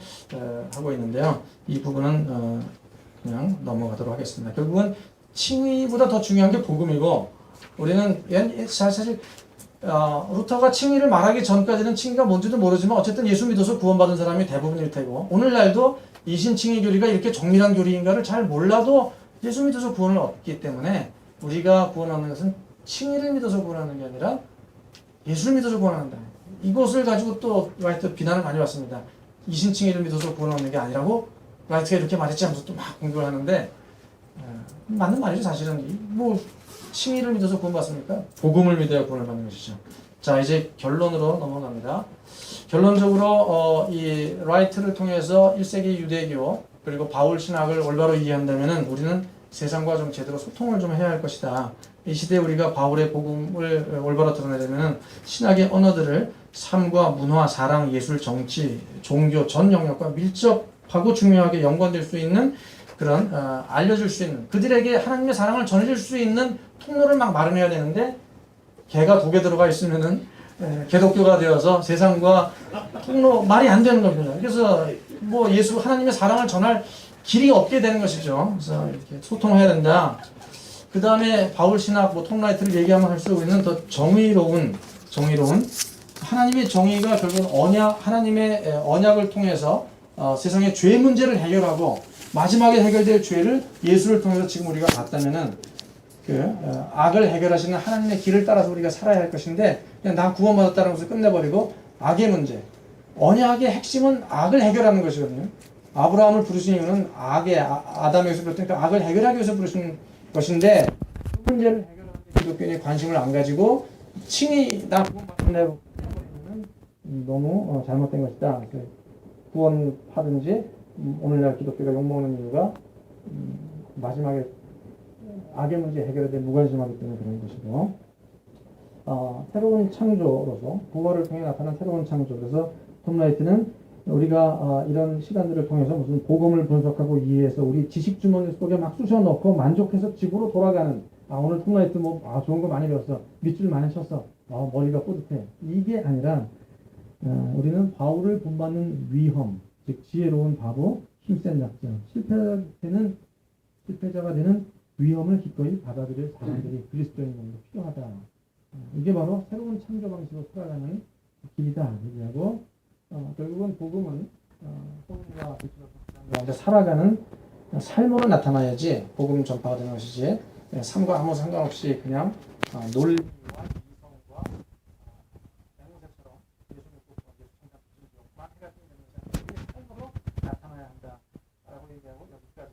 하고 있는데요. 이 부분은 그냥 넘어가도록 하겠습니다. 결국은 칭의보다 더 중요한 게 복음이고 우리는 사실 루터가 칭의를 말하기 전까지는 칭의가 뭔지도 모르지만 어쨌든 예수 믿어서 구원받은 사람이 대부분일 테고 오늘날도 이신칭의 교리가 이렇게 정밀한 교리인가를 잘 몰라도 예수 믿어서 구원을 얻기 때문에 우리가 구원 얻는 것은 칭의를 믿어서 구원하는 게 아니라 예수를 믿어서 구원한다. 이것을 가지고 또 라이트 비난을 많이 받습니다. 이신칭의를 믿어서 구원 얻는 게 아니라고 라이트가 이렇게 말했지 하면서 또 막 공격을 하는데 맞는 말이죠. 사실은 뭐 칭의를 믿어서 구원받습니까? 복음을 믿어야 구원을 받는 것이죠. 자 이제 결론으로 넘어갑니다. 결론적으로 이 라이트를 통해서 1세기 유대교 그리고 바울 신학을 올바로 이해한다면 우리는 세상과 좀 제대로 소통을 좀 해야 할 것이다. 이 시대에 우리가 바울의 복음을 올바로 드러내려면 신학의 언어들을 삶과 문화, 사랑, 예술, 정치, 종교 전 영역과 밀접하고 중요하게 연관될 수 있는 그런 알려줄 수 있는 그들에게 하나님의 사랑을 전해줄 수 있는 통로를 막 마련해야 되는데 개가 독에 들어가 있으면은 개독교가 되어서 세상과 통로 말이 안 되는 겁니다. 그래서 뭐 예수 하나님의 사랑을 전할 길이 없게 되는 것이죠. 그래서 이렇게 소통해야 된다. 그 다음에 바울 신학 뭐 톰라이트를 얘기하면 할수록 있는 더 정의로운 하나님의 정의가 결국은 하나님의 언약을 통해서 세상의 죄 문제를 해결하고 마지막에 해결될 죄를 예수를 통해서 지금 우리가 봤다면은 악을 해결하시는 하나님의 길을 따라서 우리가 살아야 할 것인데 그냥 나 구원받았다는 것을 끝내버리고 악의 문제 언약의 핵심은 악을 해결하는 것이거든요. 아브라함을 부르신 이유는 아담에서 비롯되니까 악을 해결하기 위해서 부르신 것인데 그 문제를 해결하는 데 기독교인이 관심을 안 가지고 칭의 나 구원받았네 해버리면 너무 잘못된 것이다. 구원하든지 오늘날 기독교가 욕먹는 이유가 마지막에 악의 문제 해결에 대해 무관심하기 때문에 그런 것이고 새로운 창조로서 부활을 통해 나타난 새로운 창조. 그래서 톰라이트는 우리가 이런 시간들을 통해서 무슨 복음을 분석하고 이해해서 우리 지식 주머니 속에 막 쑤셔넣고 만족해서 집으로 돌아가는 오늘 톰라이트 좋은 거 많이 배웠어 밑줄 많이 쳤어 머리가 뿌듯해 이게 아니라 우리는 바울을 본받는 위험 즉 지혜로운 바보 힘센 약자 실패자가 되는 위험을 기꺼이 받아들일 사람들이 그리스도인 몸도 필요하다. 이게 바로 새로운 창조 방식으로 살아가는 길이다. 얘기하고 결국은 복음은 복음과 가운데 살아가는 삶으로 나타나야지 복음 전파가 되는 것이지 삶과 아무 상관없이 그냥 논리와 이성과 맹세처럼 예수 믿고 예수 찬양 부르는 것만 해가지고 삶으로 나타나야 한다라고 얘기하고 여기까지.